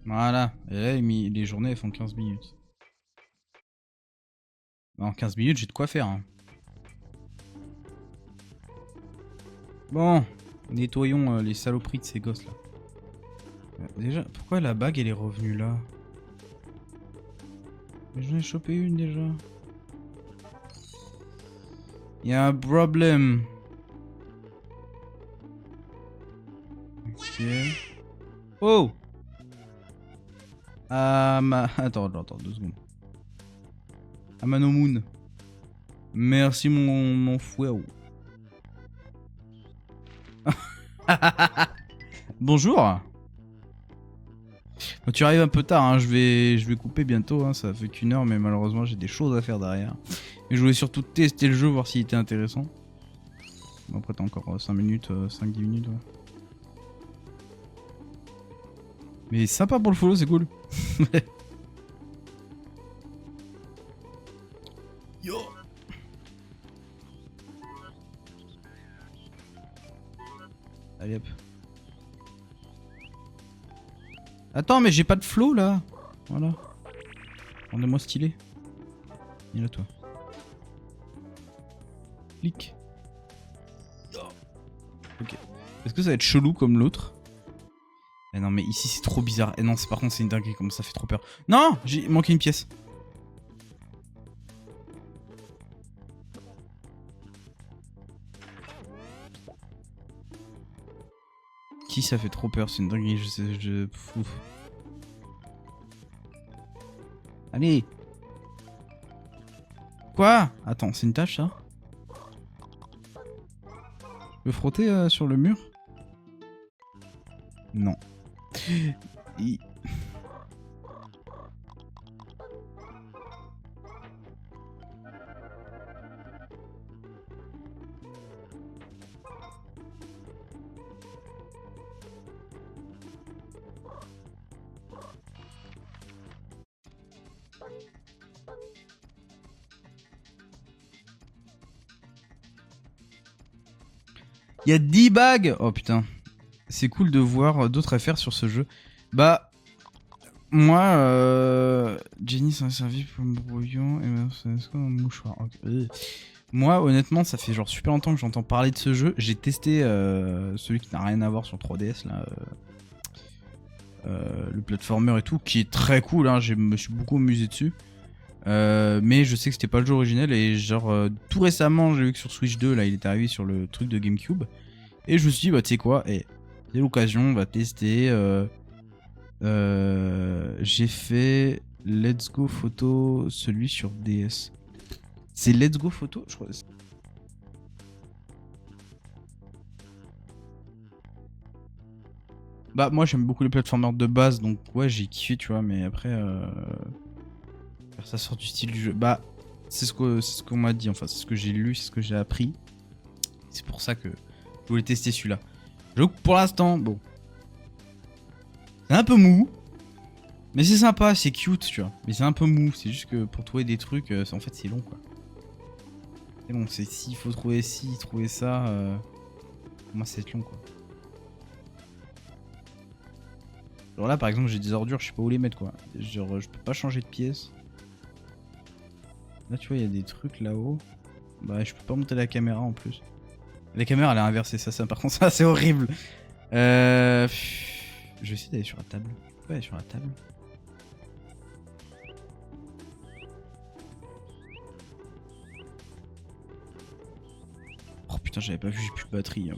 Voilà. Et là, les journées, elles font 15 minutes. En 15 minutes, j'ai de quoi faire. Hein. Bon, nettoyons les saloperies de ces gosses là. Déjà, pourquoi la bague elle est revenue là? Mais j'en ai chopé une déjà. Y'a un problème. Ok. Oh! Attends, 2 secondes. Amano Moon. Merci mon fouet. Bonjour. Bon, tu arrives un peu tard, hein. je vais couper bientôt, hein. Ça fait qu'1 heure, mais malheureusement j'ai des choses à faire derrière. Et je voulais surtout tester le jeu, voir s'il était intéressant. Bon, après t'as encore 5 minutes, 5-10 minutes. Ouais. Mais sympa pour le follow, c'est cool. Yo. Allez hop. Attends, mais j'ai pas de flow là. Voilà. Rendez-moi stylé. Il est là, toi. Clic. Ok. Est-ce que ça va être chelou comme l'autre? Eh non, mais ici c'est trop bizarre. Eh non, par contre, c'est une dinguerie, comme ça fait trop peur. Non! J'ai manqué une pièce. Qui ça fait trop peur, c'est une dinguerie, je sais, Ouf. Allez. Quoi? Attends, c'est une tâche ça? Je peux frotter sur le mur? Non. Il y a 10 bagues. Oh putain. C'est cool de voir d'autres affaires sur ce jeu. Bah, moi, Jenny s'en est servi pour le brouillon et c'est comme un mouchoir. Okay. Moi, honnêtement, ça fait genre super longtemps que j'entends parler de ce jeu. J'ai testé celui qui n'a rien à voir sur 3DS là. Le platformer et tout, qui est très cool, hein, je me suis beaucoup amusé dessus. Mais je sais que c'était pas le jeu originel et genre tout récemment j'ai vu que sur Switch 2 là il est arrivé sur le truc de GameCube et je me suis dit bah tu sais quoi, c'est l'occasion, on va tester. J'ai fait Let's Go Photo, celui sur DS. C'est Let's Go Photo, je crois. Bah moi j'aime beaucoup les platformers de base donc ouais j'ai kiffé tu vois, mais après ça sort du style du jeu. Bah c'est ce qu'on m'a dit, enfin c'est ce que j'ai lu, c'est ce que j'ai appris. C'est pour ça que je voulais tester celui-là. J'avoue que pour l'instant, bon, c'est un peu mou, mais c'est sympa, c'est cute tu vois. Mais c'est un peu mou, c'est juste que pour trouver des trucs, en fait c'est long quoi. C'est bon, c'est s'il faut trouver ci, trouver ça, pour moi c'est long quoi. Genre là par exemple j'ai des ordures, je sais pas où les mettre quoi. Genre je peux pas changer de pièce. Là tu vois il y a des trucs là-haut. Bah, je peux pas monter la caméra en plus. La caméra elle est inversée, ça par contre, ça c'est horrible. Je vais essayer d'aller sur la table. Je peux aller sur la table. Oh putain, j'avais pas vu, j'ai plus de batterie. Hein.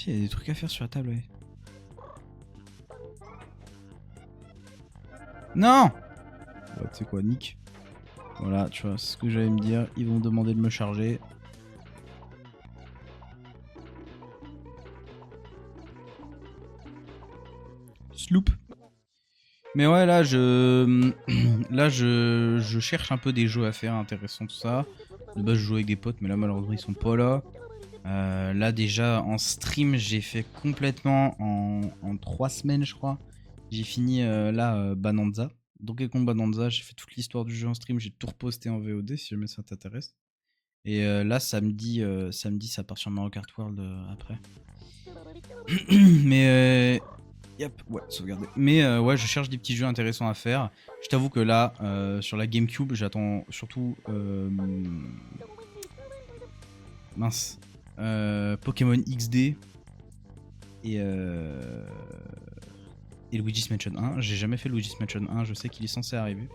Il y a des trucs à faire sur la table, ouais. Non! Ouais, tu sais quoi, Nick. Voilà, tu vois, c'est ce que j'allais me dire. Ils vont demander de me charger. Sloop. Mais ouais, là, je cherche un peu des jeux à faire intéressants, tout ça. De base, je joue avec des potes, mais là, malheureusement, ils sont pas là. Là, déjà, en stream, j'ai fait complètement en 3 semaines, je crois. J'ai fini, Bonanza. Donkey Kong Bonanza, j'ai fait toute l'histoire du jeu en stream. J'ai tout reposté en VOD, si jamais ça t'intéresse. Et là, samedi, ça part sur Mario Kart World après. Mais yep, ouais, sauvegarder. Mais ouais, je cherche des petits jeux intéressants à faire. Je t'avoue que là, sur la GameCube, j'attends surtout mince, Pokémon XD et Luigi's Mansion 1. J'ai jamais fait Luigi's Mansion 1, je sais qu'il est censé arriver.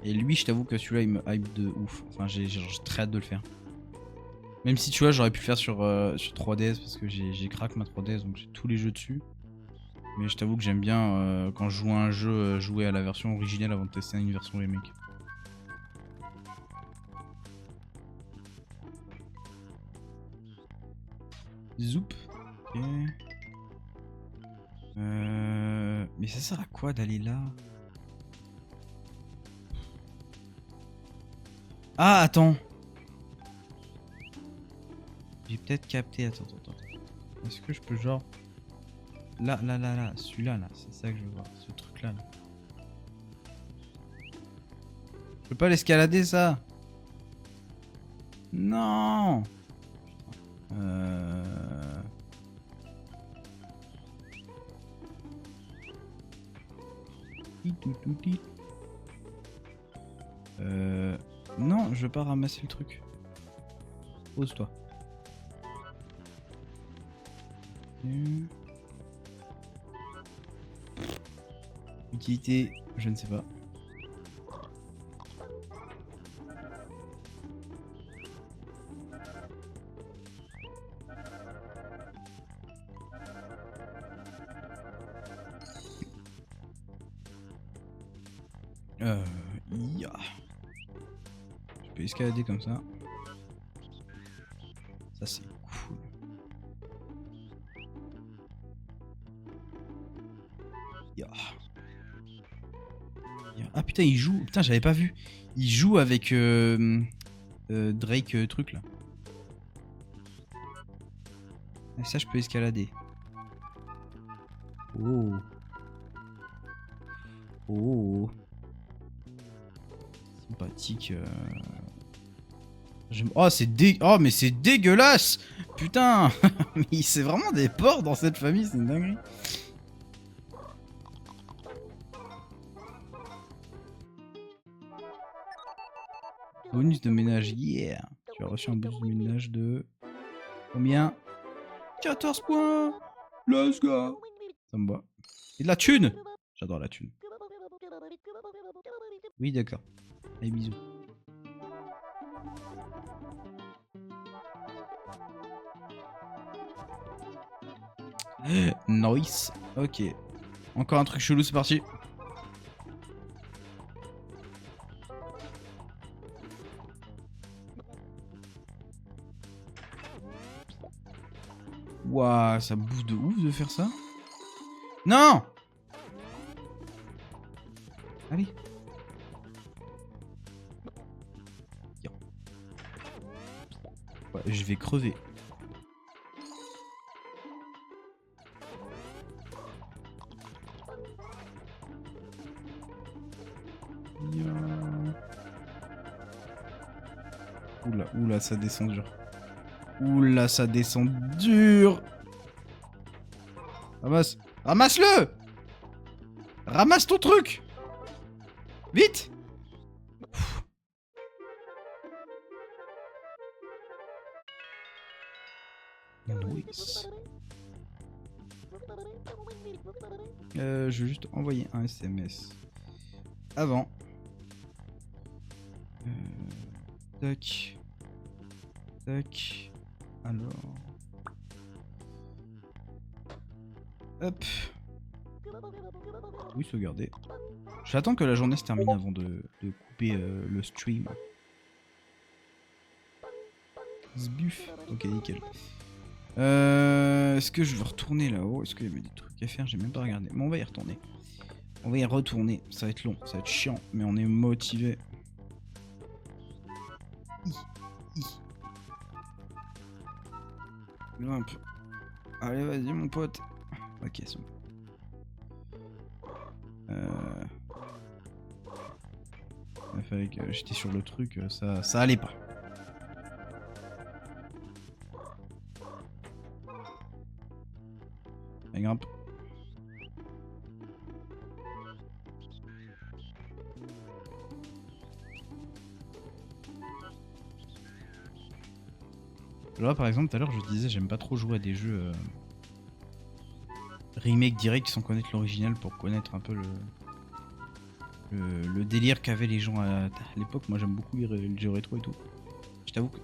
Et lui, je t'avoue que celui-là, il me hype de ouf. Enfin, j'ai très hâte de le faire. Même si tu vois, j'aurais pu le faire sur 3DS parce que j'ai crack ma 3DS, donc j'ai tous les jeux dessus. Mais je t'avoue que j'aime bien quand je joue à un jeu, jouer à la version originelle avant de tester une version remake. Zoup. Ok. Mais ça sert à quoi d'aller là? Ah, attends. J'ai peut-être capté. Attends. Est-ce que je peux genre... Là, celui-là, là, c'est ça que je veux voir, ce truc-là. Là. Je peux pas l'escalader, ça? Non. Non, je veux pas ramasser le truc. Pose-toi. Utilité, je ne sais pas. Yeah. Je peux escalader comme ça. Ça c'est cool. Yeah. Ah putain, il joue. Putain, j'avais pas vu. Il joue avec Drake truc là. Et ça, je peux escalader. Oh. Oh. Sympathique. Oh, oh, mais c'est dégueulasse. Putain. Mais c'est vraiment des porcs dans cette famille, c'est une dinguerie. Bonus de ménage, yeah. Tu as reçu un bonus de ménage de... Combien? 14 points. Let's go. Ça me va. Et de la thune. J'adore la thune. Oui, d'accord. Allez, bisous. Nice. Ok. Encore un truc chelou, c'est parti. Ouah, ça bouffe de ouf de faire ça. Non! Allez. Ouais, je vais crever. Oula, ça descend dur. Oula, ça descend dur. Ramasse. Ramasse-le! Ramasse ton truc! Vite! Nice. Je vais juste envoyer un SMS avant. Tac. Tac. Alors. Hop. Oui, sauvegarder. J'attends que la journée se termine avant de couper le stream. Zbuff. Ok, nickel. Est-ce que je veux retourner là-haut? Est-ce qu'il y avait des trucs à faire? J'ai même pas regardé. Mais on va y retourner. On va y retourner. Ça va être long, ça va être chiant. Mais on est motivé. Grimpe. Allez, vas-y, mon pote. Ok, c'est bon. Il fallait que j'étais sur le truc, ça allait pas. Allez, grimpe. Là, par exemple, tout à l'heure, je disais, j'aime pas trop jouer à des jeux remake direct sans connaître l'original pour connaître un peu le délire qu'avaient les gens à l'époque. Moi, j'aime beaucoup les jeux rétro et tout.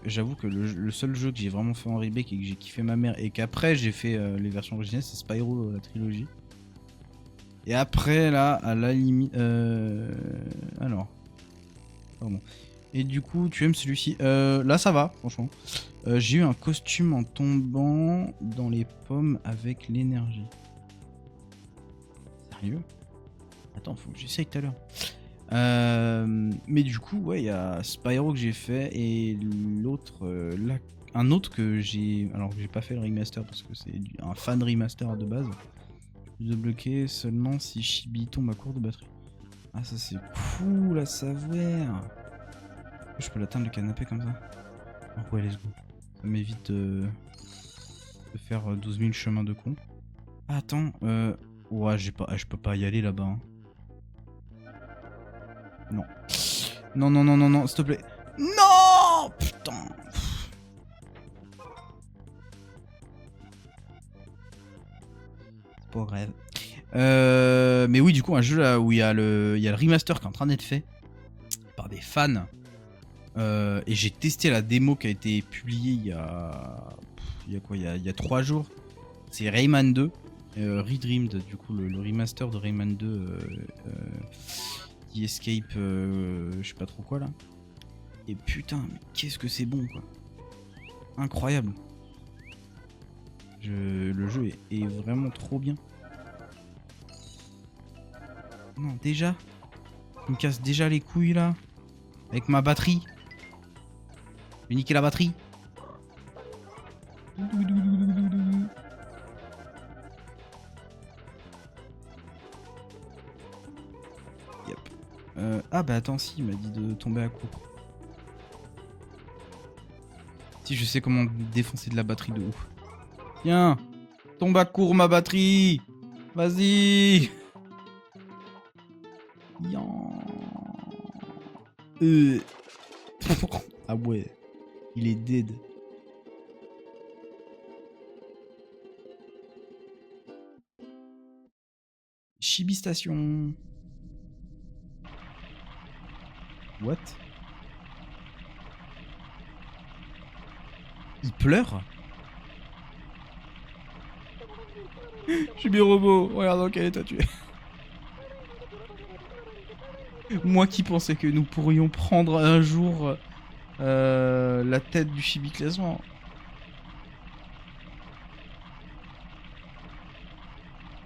J'avoue que le seul jeu que j'ai vraiment fait en remake et que j'ai kiffé ma mère et qu'après j'ai fait les versions originales, c'est Spyro, la trilogie. Et après, là, à la limite... Alors... Pardon. Et du coup, tu aimes celui-ci? Là, ça va, franchement. J'ai eu un costume en tombant dans les pommes avec l'énergie. Sérieux? Attends, faut que j'essaye tout à l'heure. Mais du coup, ouais, il y a Spyro que j'ai fait et l'autre, un autre que j'ai... Alors, j'ai pas fait le remaster parce que c'est un fan remaster de base. Je peux débloquer seulement si Chibi tombe à court de batterie. Ah, ça c'est cool à savoir. Je peux l'atteindre le canapé comme ça. Oh ouais, let's go. Ça m'évite de faire 12 000 chemins de con. Ah, attends, ouais, je peux pas y aller là-bas. Hein. Non. Non, non, non, non, non, s'il te plaît. Non! Putain! C'est pas grave. Mais oui, du coup, un jeu là où il y a le remaster qui est en train d'être fait par des fans. Et j'ai testé la démo qui a été publiée il y a 3 jours. C'est Rayman 2. Redreamed, du coup, le remaster de Rayman 2 qui escape, je sais pas trop quoi là. Et putain, mais qu'est-ce que c'est bon quoi. Incroyable. Le jeu est vraiment trop bien. Non, déjà? Il me casse déjà les couilles là. Avec ma batterie. Je vais niquer la batterie. Yep. Ah bah attends, si, il m'a dit de tomber à court. Si, je sais comment défoncer de la batterie de ouf. Tiens, tombe à court ma batterie. Vas-y. Ah ouais, il est dead. Chibi Station. What? Il pleure? Chibi Robot, regarde dans quel état tu es. Moi qui pensais que nous pourrions prendre un jour la tête du Chibi Classement.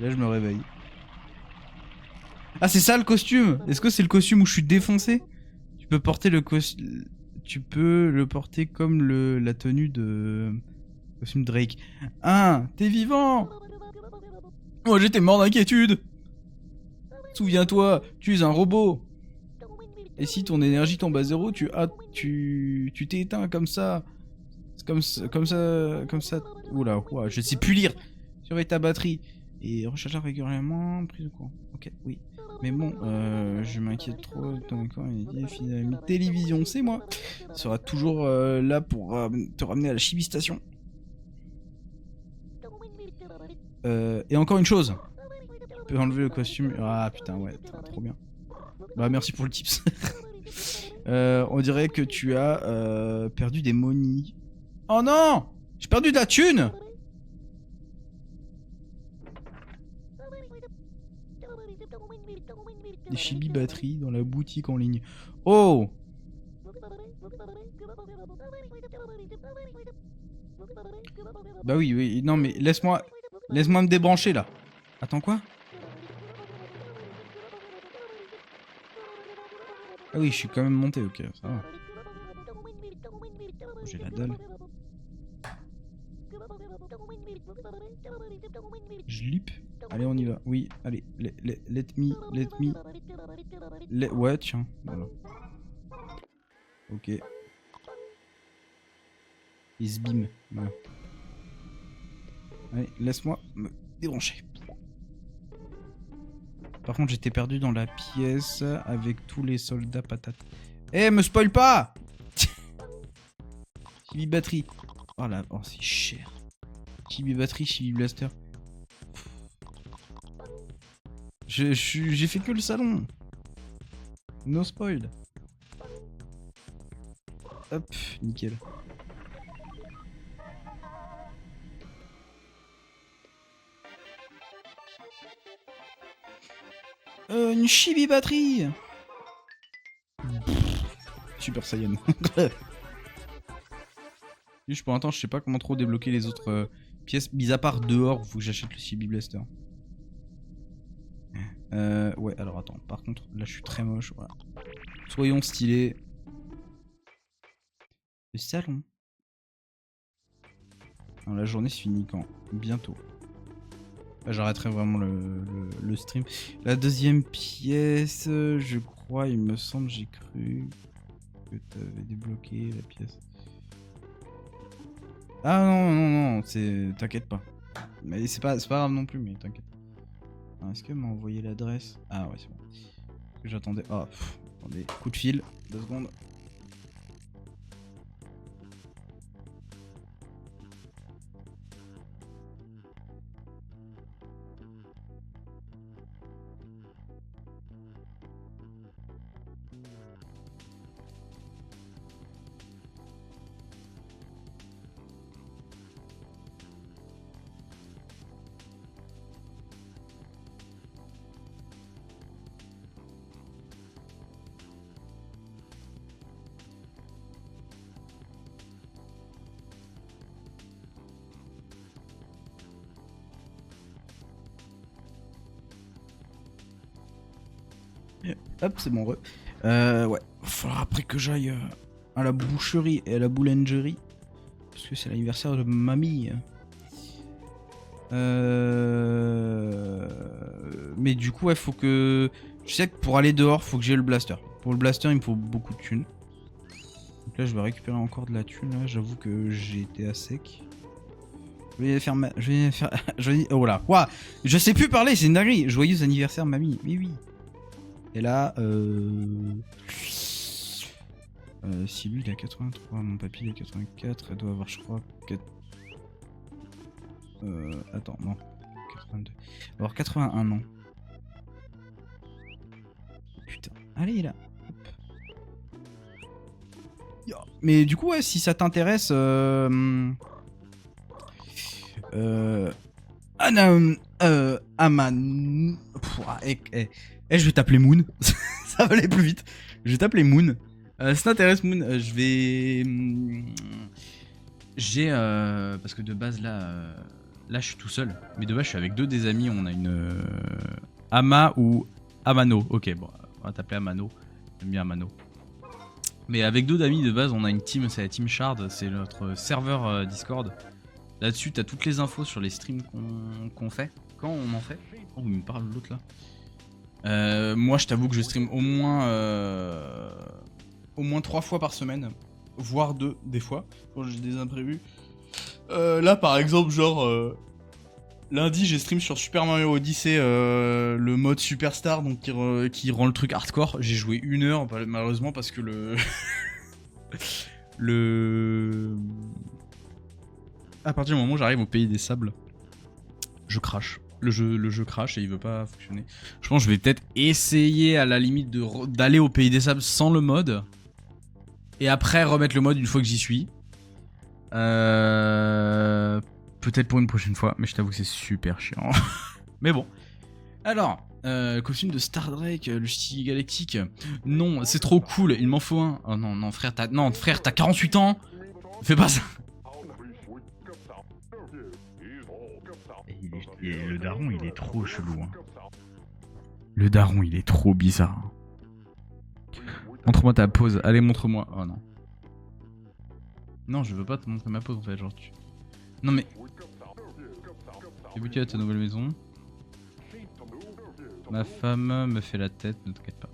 Là je me réveille. Ah c'est ça le costume? Est-ce que c'est le costume où je suis défoncé? Tu peux porter le costume... Tu peux le porter comme la tenue de... Costume Drake. Ah, t'es vivant! Moi j'étais mort d'inquiétude! Souviens-toi, tu es un robot! Et si ton énergie tombe à zéro, tu t'es éteint comme ça. Comme ça. Oula, ouah, je sais plus lire. Surveille ta batterie. Et recharge régulièrement, prise de courant. Ok, oui. Mais bon, je m'inquiète trop. Ton corps est finalement télévision, c'est moi. Sera toujours là pour te ramener à la Chibi Station. Et encore une chose. Tu peux enlever le costume. Ah putain, ouais, trop bien. Bah merci pour le tips. On dirait que tu as perdu des monies. Oh non! J'ai perdu de la thune! Des chibi batteries dans la boutique en ligne. Oh! Bah oui, oui, non mais laisse-moi me débrancher là. Attends quoi? Ah oui, je suis quand même monté, ok, ça va. J'ai la dalle. Je lip. Allez, on y va. Oui, allez, let me. Ouais, tiens, voilà. Ok. Isbim. Voilà. Allez, laisse-moi me débrancher. Par contre, j'étais perdu dans la pièce avec tous les soldats patates. Eh, me spoil pas! Chibi batterie. Oh là, oh, c'est cher. Chibi batterie, chibi blaster. J'ai fait que le salon. No spoil. Hop, nickel. Une chibi batterie. Super Saiyan. Juste pour l'instant, je sais pas comment trop débloquer les autres pièces, mis à part dehors, faut que j'achète le Chibi Blaster. Ouais, alors attends, par contre, là je suis très moche, voilà. Soyons stylés. Le salon. Non, la journée se finit quand? Bientôt. Là, j'arrêterai vraiment le stream. La deuxième pièce, je crois, il me semble, j'ai cru que t'avais débloqué la pièce. Ah non, non, non, c'est... T'inquiète pas. Mais c'est pas grave non plus, mais t'inquiète. Est-ce qu'elle m'a envoyé l'adresse? Ah ouais, c'est bon. Parce que j'attendais... Ah, attendez, coup de fil, 2 secondes. Hop, c'est bon, ouais. Il va falloir après que j'aille à la boucherie et à la boulangerie. Parce que c'est l'anniversaire de mamie. Mais du coup, il faut que... Je sais que pour aller dehors, faut que j'ai le blaster. Pour le blaster, il me faut beaucoup de thunes. Donc là, je vais récupérer encore de la thune. J'avoue que j'ai été à sec. Je vais faire oh là, quoi? Je sais plus parler, c'est une dinguerie. Joyeux anniversaire, mamie. Oui, oui. Et là, si lui il a 83, mon papy il a 84, elle doit avoir, je crois, 4... attends, non, 82. Elle doit avoir 81 ans. Putain, allez là. Hop. Mais du coup, ouais, si ça t'intéresse, Aman... je vais t'appeler Moon. Ça va aller plus vite. Je vais t'appeler Moon. Si t'intéresse Moon, je vais... J'ai... parce que de base là... Là je suis tout seul. Mais de base je suis avec 2 des amis. On a une... Ama ou Amano. Ok, bon, on va t'appeler Amano. J'aime bien Amano. Mais avec 2 d'amis de base, on a une team, c'est la team Shard. C'est notre serveur Discord. Là-dessus, t'as toutes les infos sur les streams qu'on fait. Quand on en fait. Oh, il me parle l'autre là. Moi, je t'avoue que je stream au moins 3 fois par semaine. Voire 2 des fois. Quand j'ai des imprévus. Là, par exemple, genre... lundi, j'ai stream sur Super Mario Odyssey, le mode Superstar, donc qui rend le truc hardcore. J'ai joué 1 heure, malheureusement, parce que à partir du moment où j'arrive au pays des sables, je crache. Le jeu crache et il veut pas fonctionner. Je pense que je vais peut-être essayer à la limite d'aller au Pays des Sables sans le mode. Et après remettre le mode une fois que j'y suis. Peut-être pour une prochaine fois, mais je t'avoue que c'est super chiant. Mais bon. Alors, costume de Star Drake, le style galactique. Non, c'est trop cool, il m'en faut un. Oh non, non, frère, t'as 48 ans. Fais pas ça. Et le daron, il est trop chelou. Hein. Le daron, il est trop bizarre. Montre-moi ta pose. Allez, montre-moi. Oh non. Non, je veux pas te montrer ma pose en fait. Genre, tu... Non mais. J'ai bouti à ta nouvelle maison. Ma femme me fait la tête, ne t'inquiète pas.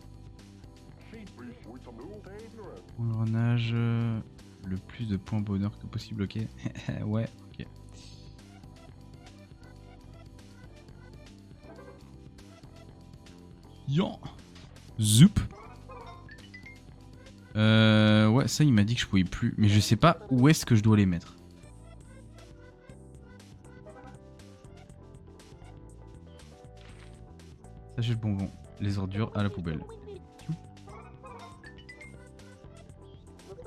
Engrenage. Le plus de points bonheur que possible, ok. Ouais, ok. Yan. Zoup. Ouais, ça il m'a dit que je pouvais plus. Mais je sais pas où est-ce que je dois les mettre. Sachet de bonbons. Les ordures à la poubelle.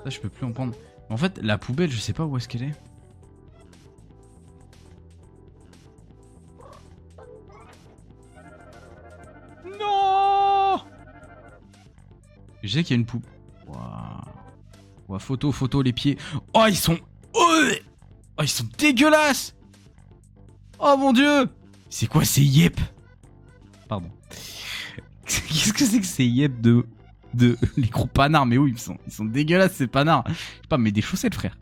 Ça je peux plus en prendre. En fait, la poubelle, je sais pas où est-ce qu'elle est. Non. Je sais qu'il y a une poubelle. Waouh. Photo, les pieds. Oh, ils sont... Oh, ils sont dégueulasses. Oh mon dieu. C'est quoi ces yep? Pardon. Qu'est-ce que c'est que ces yep de les gros panards? Mais oui, ils sont dégueulasses ces panards. Je sais pas, mais des chaussettes, frère.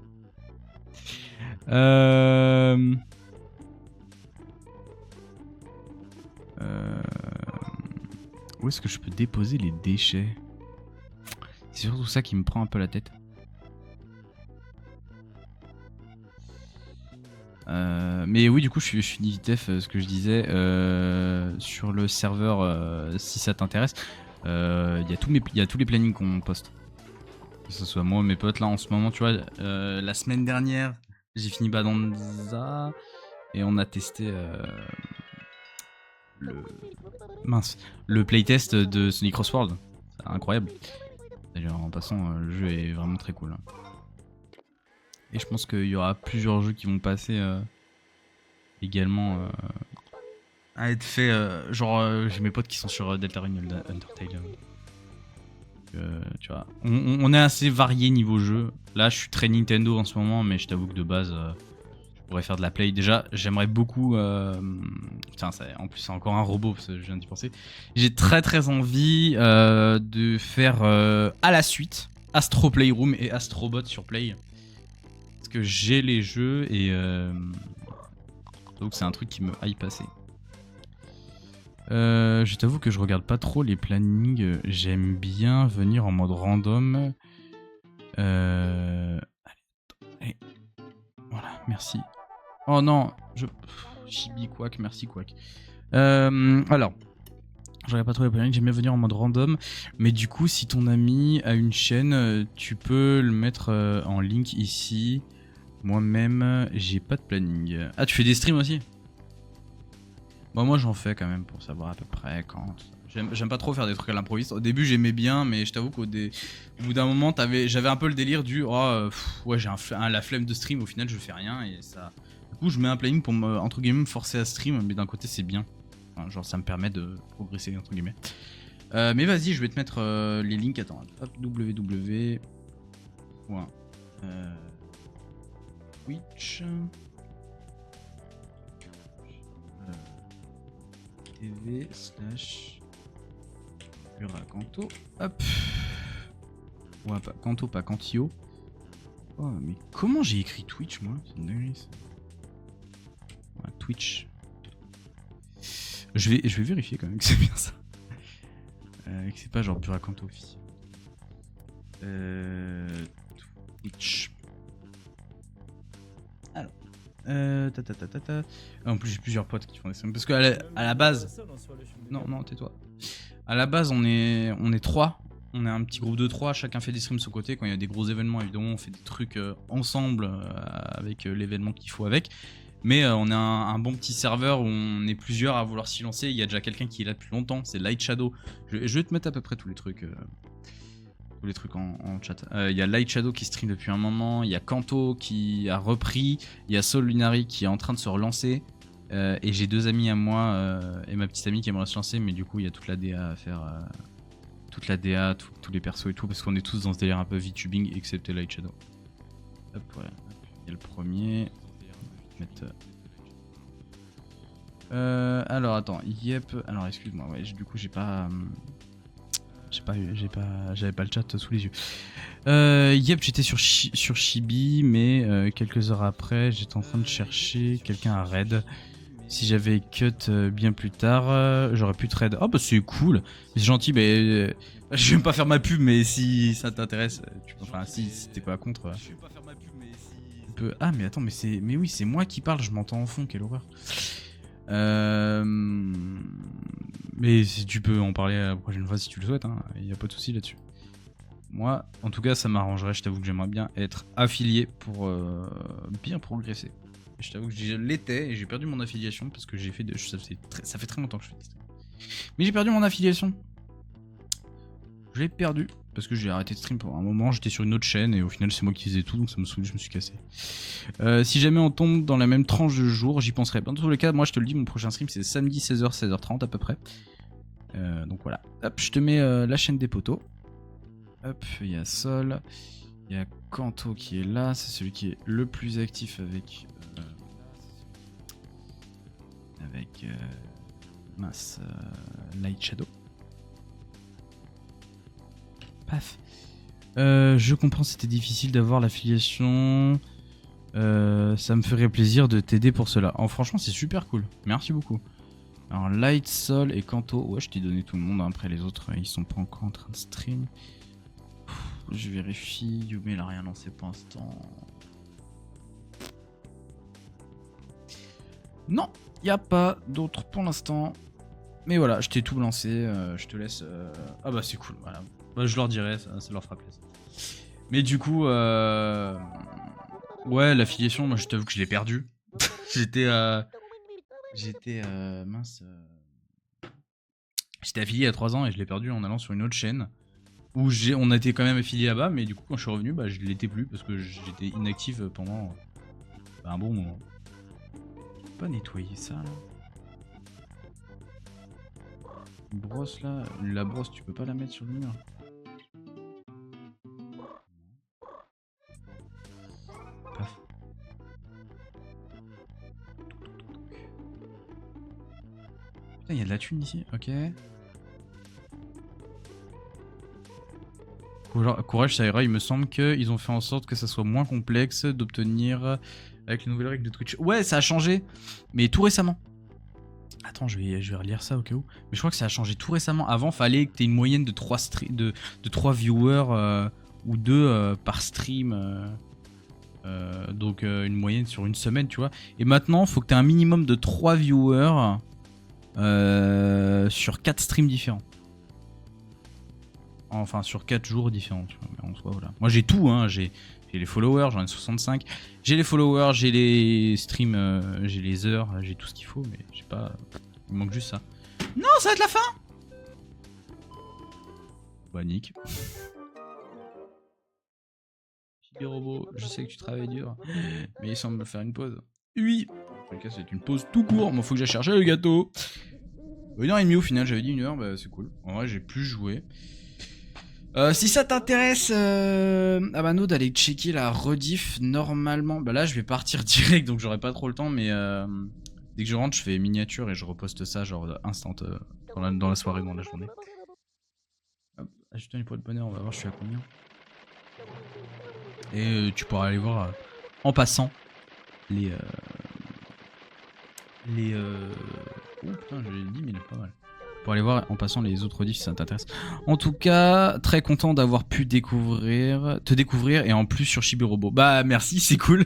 Où est-ce que je peux déposer les déchets? C'est surtout ça qui me prend un peu la tête. Mais oui, du coup, je suis Nivitef, ce que je disais. Sur le serveur, si ça t'intéresse, il y a tous les plannings qu'on poste. Que ce soit moi, mes potes, là en ce moment, tu vois. La semaine dernière, j'ai fini Badanza et on a testé le playtest de Sonic Cross World. C'est incroyable. D'ailleurs, en passant, le jeu est vraiment très cool. Et je pense qu'il y aura plusieurs jeux qui vont passer également à être faits. Genre, j'ai mes potes qui sont sur Deltarune Undertale. Tu vois, on est assez varié niveau jeu. Là, je suis très Nintendo en ce moment, mais je t'avoue que de base, je pourrais faire de la play. Déjà, j'aimerais beaucoup. Tiens, en plus, c'est encore un robot, parce que je viens d'y penser. J'ai très envie de faire à la suite Astro Playroom et Astrobot sur Play. Parce que j'ai les jeux et donc c'est un truc qui me hype assez. Je t'avoue que je regarde pas trop les plannings. J'aime bien venir en mode random. Allez. Voilà, merci. Oh non, Chibi Quack, merci Quack. Alors, je regarde pas trop les plannings. J'aime bien venir en mode random. Mais du coup, si ton ami a une chaîne, tu peux le mettre en link ici. Moi-même, j'ai pas de planning. Ah, tu fais des streams aussi? Bon, moi j'en fais quand même pour savoir à peu près quand. J'aime pas trop faire des trucs à l'improviste. Au début j'aimais bien, mais je t'avoue qu'au bout d'un moment j'avais un peu le délire du ouais, j'ai la flemme de stream, au final je fais rien et ça. Du coup je mets un planning pour me, entre guillemets, me forcer à stream, mais d'un côté c'est bien. Enfin, genre ça me permet de progresser entre guillemets. Mais vas-y, je vais te mettre les links. Attends, hop, www. Twitch. TV / Urakanto. Hop. Ouais, pas Kanto, pas Kantio. Oh, mais comment j'ai écrit Twitch, moi? C'est une dinguerie, ça. Ouais, Twitch. Je vais vérifier quand même que c'est bien ça. Que c'est pas genre Urakanto officiel. Twitch. Alors. En plus j'ai plusieurs potes qui font des streams. Parce qu'à la base... Non, tais-toi. À la base on est 3. On est un petit groupe de 3, chacun fait des streams de son côté. Quand il y a des gros événements, évidemment on fait des trucs ensemble avec l'événement qu'il faut avec. Mais on a un bon petit serveur où on est plusieurs à vouloir s'y lancer. Il y a déjà quelqu'un qui est là depuis longtemps, c'est Light Shadow. Je vais te mettre à peu près tous les trucs en chat. Il y a Light Shadow qui stream depuis un moment, il y a Kanto qui a repris, il y a Soul Lunari qui est en train de se relancer. Et j'ai 2 amis à moi et ma petite amie qui aimerait se lancer, mais du coup il y a toute la DA à faire. Toute la DA, tous les persos et tout, parce qu'on est tous dans ce délire un peu VTubing, excepté Light Shadow. Hop, voilà. Il y a le premier. Alors attends, yep. Alors excuse-moi, ouais, du coup j'ai pas. J'avais pas le chat sous les yeux. Yep, j'étais sur Chibi, mais quelques heures après, j'étais en train de chercher quelqu'un à raid. Si j'avais cut bien plus tard, j'aurais pu te raid. Oh bah c'est cool, c'est gentil, mais je vais pas faire ma pub, mais si ça t'intéresse, enfin si t'es pas contre. Ah mais attends, mais oui, c'est moi qui parle, je m'entends en fond, quelle horreur. Mais si tu peux en parler la prochaine fois si tu le souhaites, hein, y a pas de souci là-dessus. Moi, en tout cas, ça m'arrangerait, je t'avoue que j'aimerais bien être affilié pour bien progresser. Je t'avoue que je l'étais et j'ai perdu mon affiliation parce que j'ai fait ça fait très longtemps que je fais des streams. Mais j'ai perdu mon affiliation. Je l'ai perdu parce que j'ai arrêté de stream pour un moment, j'étais sur une autre chaîne et au final c'est moi qui faisais tout, donc ça me saoulait, je me suis cassé. Si jamais on tombe dans la même tranche de jour, j'y penserai. Dans tous les cas, moi je te le dis, mon prochain stream c'est samedi 16h, 16h30 à peu près. Donc voilà. Hop, je te mets la chaîne des potos. Hop, il y a Sol. Il y a Kanto qui est là, c'est celui qui est le plus actif avec Light Shadow. Paf. Je comprends, c'était difficile d'avoir l'affiliation. Ça me ferait plaisir de t'aider pour cela. Oh, franchement, c'est super cool. Merci beaucoup. Alors, Light, Sol et Kanto. Ouais, je t'ai donné tout le monde. Après, les autres, ils sont pas encore en train de stream. Je vérifie. Yume, il a rien lancé pour l'instant. Non, il n'y a pas d'autres pour l'instant. Mais voilà, je t'ai tout lancé. Je te laisse. Ah bah, c'est cool. Voilà. Bah, je leur dirai, ça leur fera plaisir. Mais du coup, ouais, l'affiliation, moi je t'avoue que je l'ai perdu. J'étais mince. J'étais affilié il y a 3 ans et je l'ai perdu en allant sur une autre chaîne où on a été quand même affilié là-bas, mais du coup quand je suis revenu, bah je l'étais plus parce que j'étais inactif pendant un bon moment. Je peux pas nettoyer ça là. Une brosse là, la brosse tu peux pas la mettre sur le mur. Paf. Putain, il y a de la thune ici, ok. Courage, ça ira, il me semble qu'ils ont fait en sorte que ça soit moins complexe d'obtenir avec les nouvelles règles de Twitch. Ouais, ça a changé, mais tout récemment. Attends, je vais relire ça au cas où. Mais je crois que ça a changé tout récemment. Avant, fallait que tu aies une moyenne de 3 viewers ou 2 par stream. Donc une moyenne sur une semaine, tu vois. Et maintenant, faut que tu aies un minimum de 3 viewers sur 4 streams différents. Enfin, sur 4 jours différents, tu vois. Mais en soi, voilà. Moi, j'ai tout, hein. J'ai les followers, j'en ai 65. J'ai les followers, j'ai les streams, j'ai les heures, j'ai tout ce qu'il faut, mais j'ai pas. Il me manque juste ça. Non, ça va être la fin! Bah, nick. Chibi Robot, je sais que tu travailles dur, mais il semble me faire une pause. Oui! En tout cas, c'est une pause tout court, mais faut que j'aille chercher le gâteau. 1h30 au final, j'avais dit 1h, bah c'est cool. En vrai, j'ai plus joué. Si ça t'intéresse, Abano, d'aller checker la rediff, normalement, bah là je vais partir direct donc j'aurai pas trop le temps, mais dès que je rentre, je fais miniature et je reposte ça genre instant dans la soirée, dans la journée. Hop, ajoute-toi une poids de bonheur, on va voir je suis à combien. Et tu pourras aller voir en passant les oh putain, je l'ai dit, mais il est pas mal. Pour aller voir en passant les autres diffs si ça t'intéresse. En tout cas, très content d'avoir pu te découvrir et en plus sur Chibi Robot. Bah merci, c'est cool.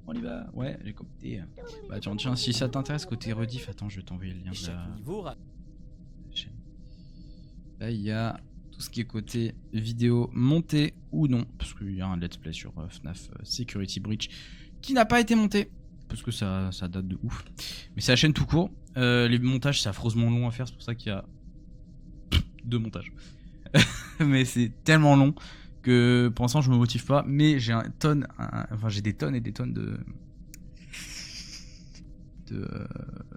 On y va. Ouais, j'ai copté. Bah tiens, si ça t'intéresse côté rediff, attends, je vais t'envoyer le lien de la chaîne. Là, il y a tout ce qui est côté vidéo montée ou non, parce qu'il y a un let's play sur FNAF Security Breach qui n'a pas été monté. parce que ça date de ouf. Mais c'est la chaîne tout court. Les montages, c'est affreusement long à faire, c'est pour ça qu'il y a 2 montages. Mais c'est tellement long que pour l'instant je me motive pas. Mais j'ai j'ai des tonnes et des tonnes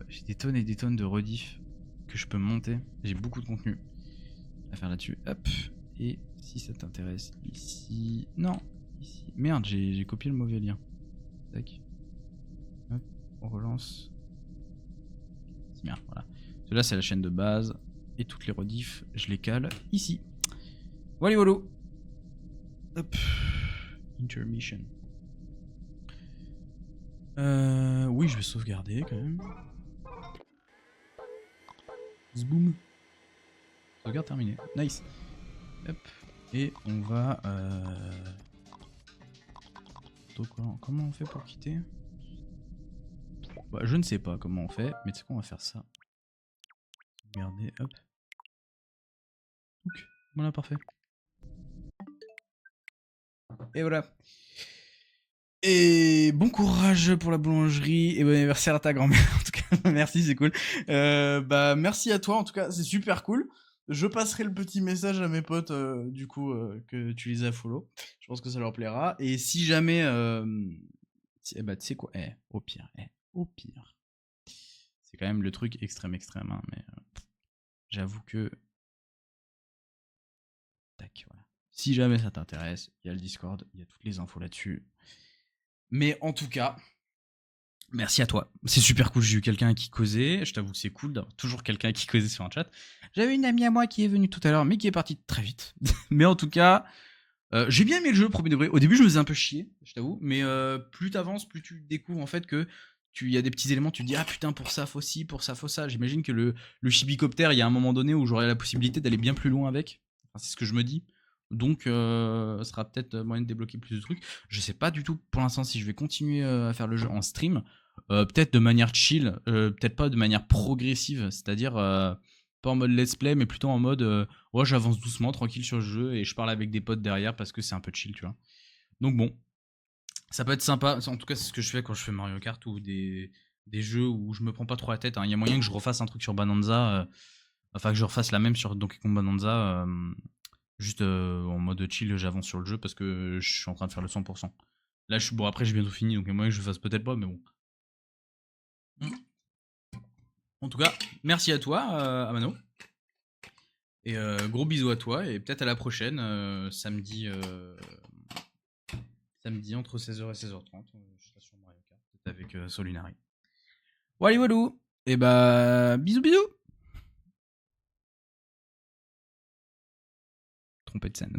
j'ai des tonnes et des tonnes de rediff que je peux monter. J'ai beaucoup de contenu à faire là-dessus. Hop. Et si ça t'intéresse, ici. Non, ici. Merde, j'ai copié le mauvais lien. Tac. Hop, on relance. Merde, voilà. Celui-là, c'est la chaîne de base. Et toutes les rediffs, je les cale ici. Voilà, voilà. Hop. Intermission. Oui, je vais sauvegarder quand même. Zboom. Sauvegarde terminée. Nice. Hop. Et on va... Comment on fait pour quitter? Bah, je ne sais pas comment on fait, mais tu sais quoi, on va faire ça. Regardez, hop. Ok, voilà, parfait. Et voilà. Et bon courage pour la boulangerie et bon anniversaire à ta grand-mère. En tout cas, merci, c'est cool. Bah, merci à toi. En tout cas, c'est super cool. Je passerai le petit message à mes potes, du coup, que tu les as follow. Je pense que ça leur plaira. Et si jamais, bah, tu sais quoi, au pire, c'est quand même le truc extrême, hein, mais j'avoue que, tac, voilà. Si jamais ça t'intéresse, il y a le Discord, il y a toutes les infos là-dessus. Mais en tout cas, merci à toi. C'est super cool, j'ai eu quelqu'un à qui causer. Je t'avoue que c'est cool d'avoir toujours quelqu'un à qui causer sur un chat. J'avais une amie à moi qui est venue tout à l'heure, mais qui est partie très vite. Mais en tout cas, j'ai bien aimé le jeu, premier degré. Au début, je me faisais un peu chier, je t'avoue. Mais plus t'avances, plus tu découvres en fait que il y a des petits éléments, tu te dis ah putain, pour ça faut ci, pour ça faut ça. J'imagine que le chibicoptère, il y a un moment donné où j'aurai la possibilité d'aller bien plus loin avec. Enfin, c'est ce que je me dis. Donc, ce sera peut-être moyen de débloquer plus de trucs. Je sais pas du tout pour l'instant si je vais continuer à faire le jeu en stream. Peut-être de manière chill, peut-être pas de manière progressive, c'est-à-dire pas en mode let's play, mais plutôt en mode ouais, j'avance doucement, tranquille sur le jeu et je parle avec des potes derrière parce que c'est un peu chill, tu vois. Donc bon, ça peut être sympa. En tout cas, c'est ce que je fais quand je fais Mario Kart ou des jeux où je me prends pas trop la tête. Il y a moyen que je refasse un truc sur Bonanza, enfin que je refasse la même sur Donkey Kong Bonanza, juste en mode chill, j'avance sur le jeu parce que je suis en train de faire le 100%. Là, bon, après, j'ai bientôt fini, donc il y a moyen que je le fasse peut-être pas, mais bon. En tout cas, merci à toi, Amano. Et gros bisous à toi, et peut-être à la prochaine, samedi entre 16h et 16h30. Je serai sur Mario Kart, peut-être avec Solinari. Wally Walou. Et bah, bisous, bisous. Trompé de scène.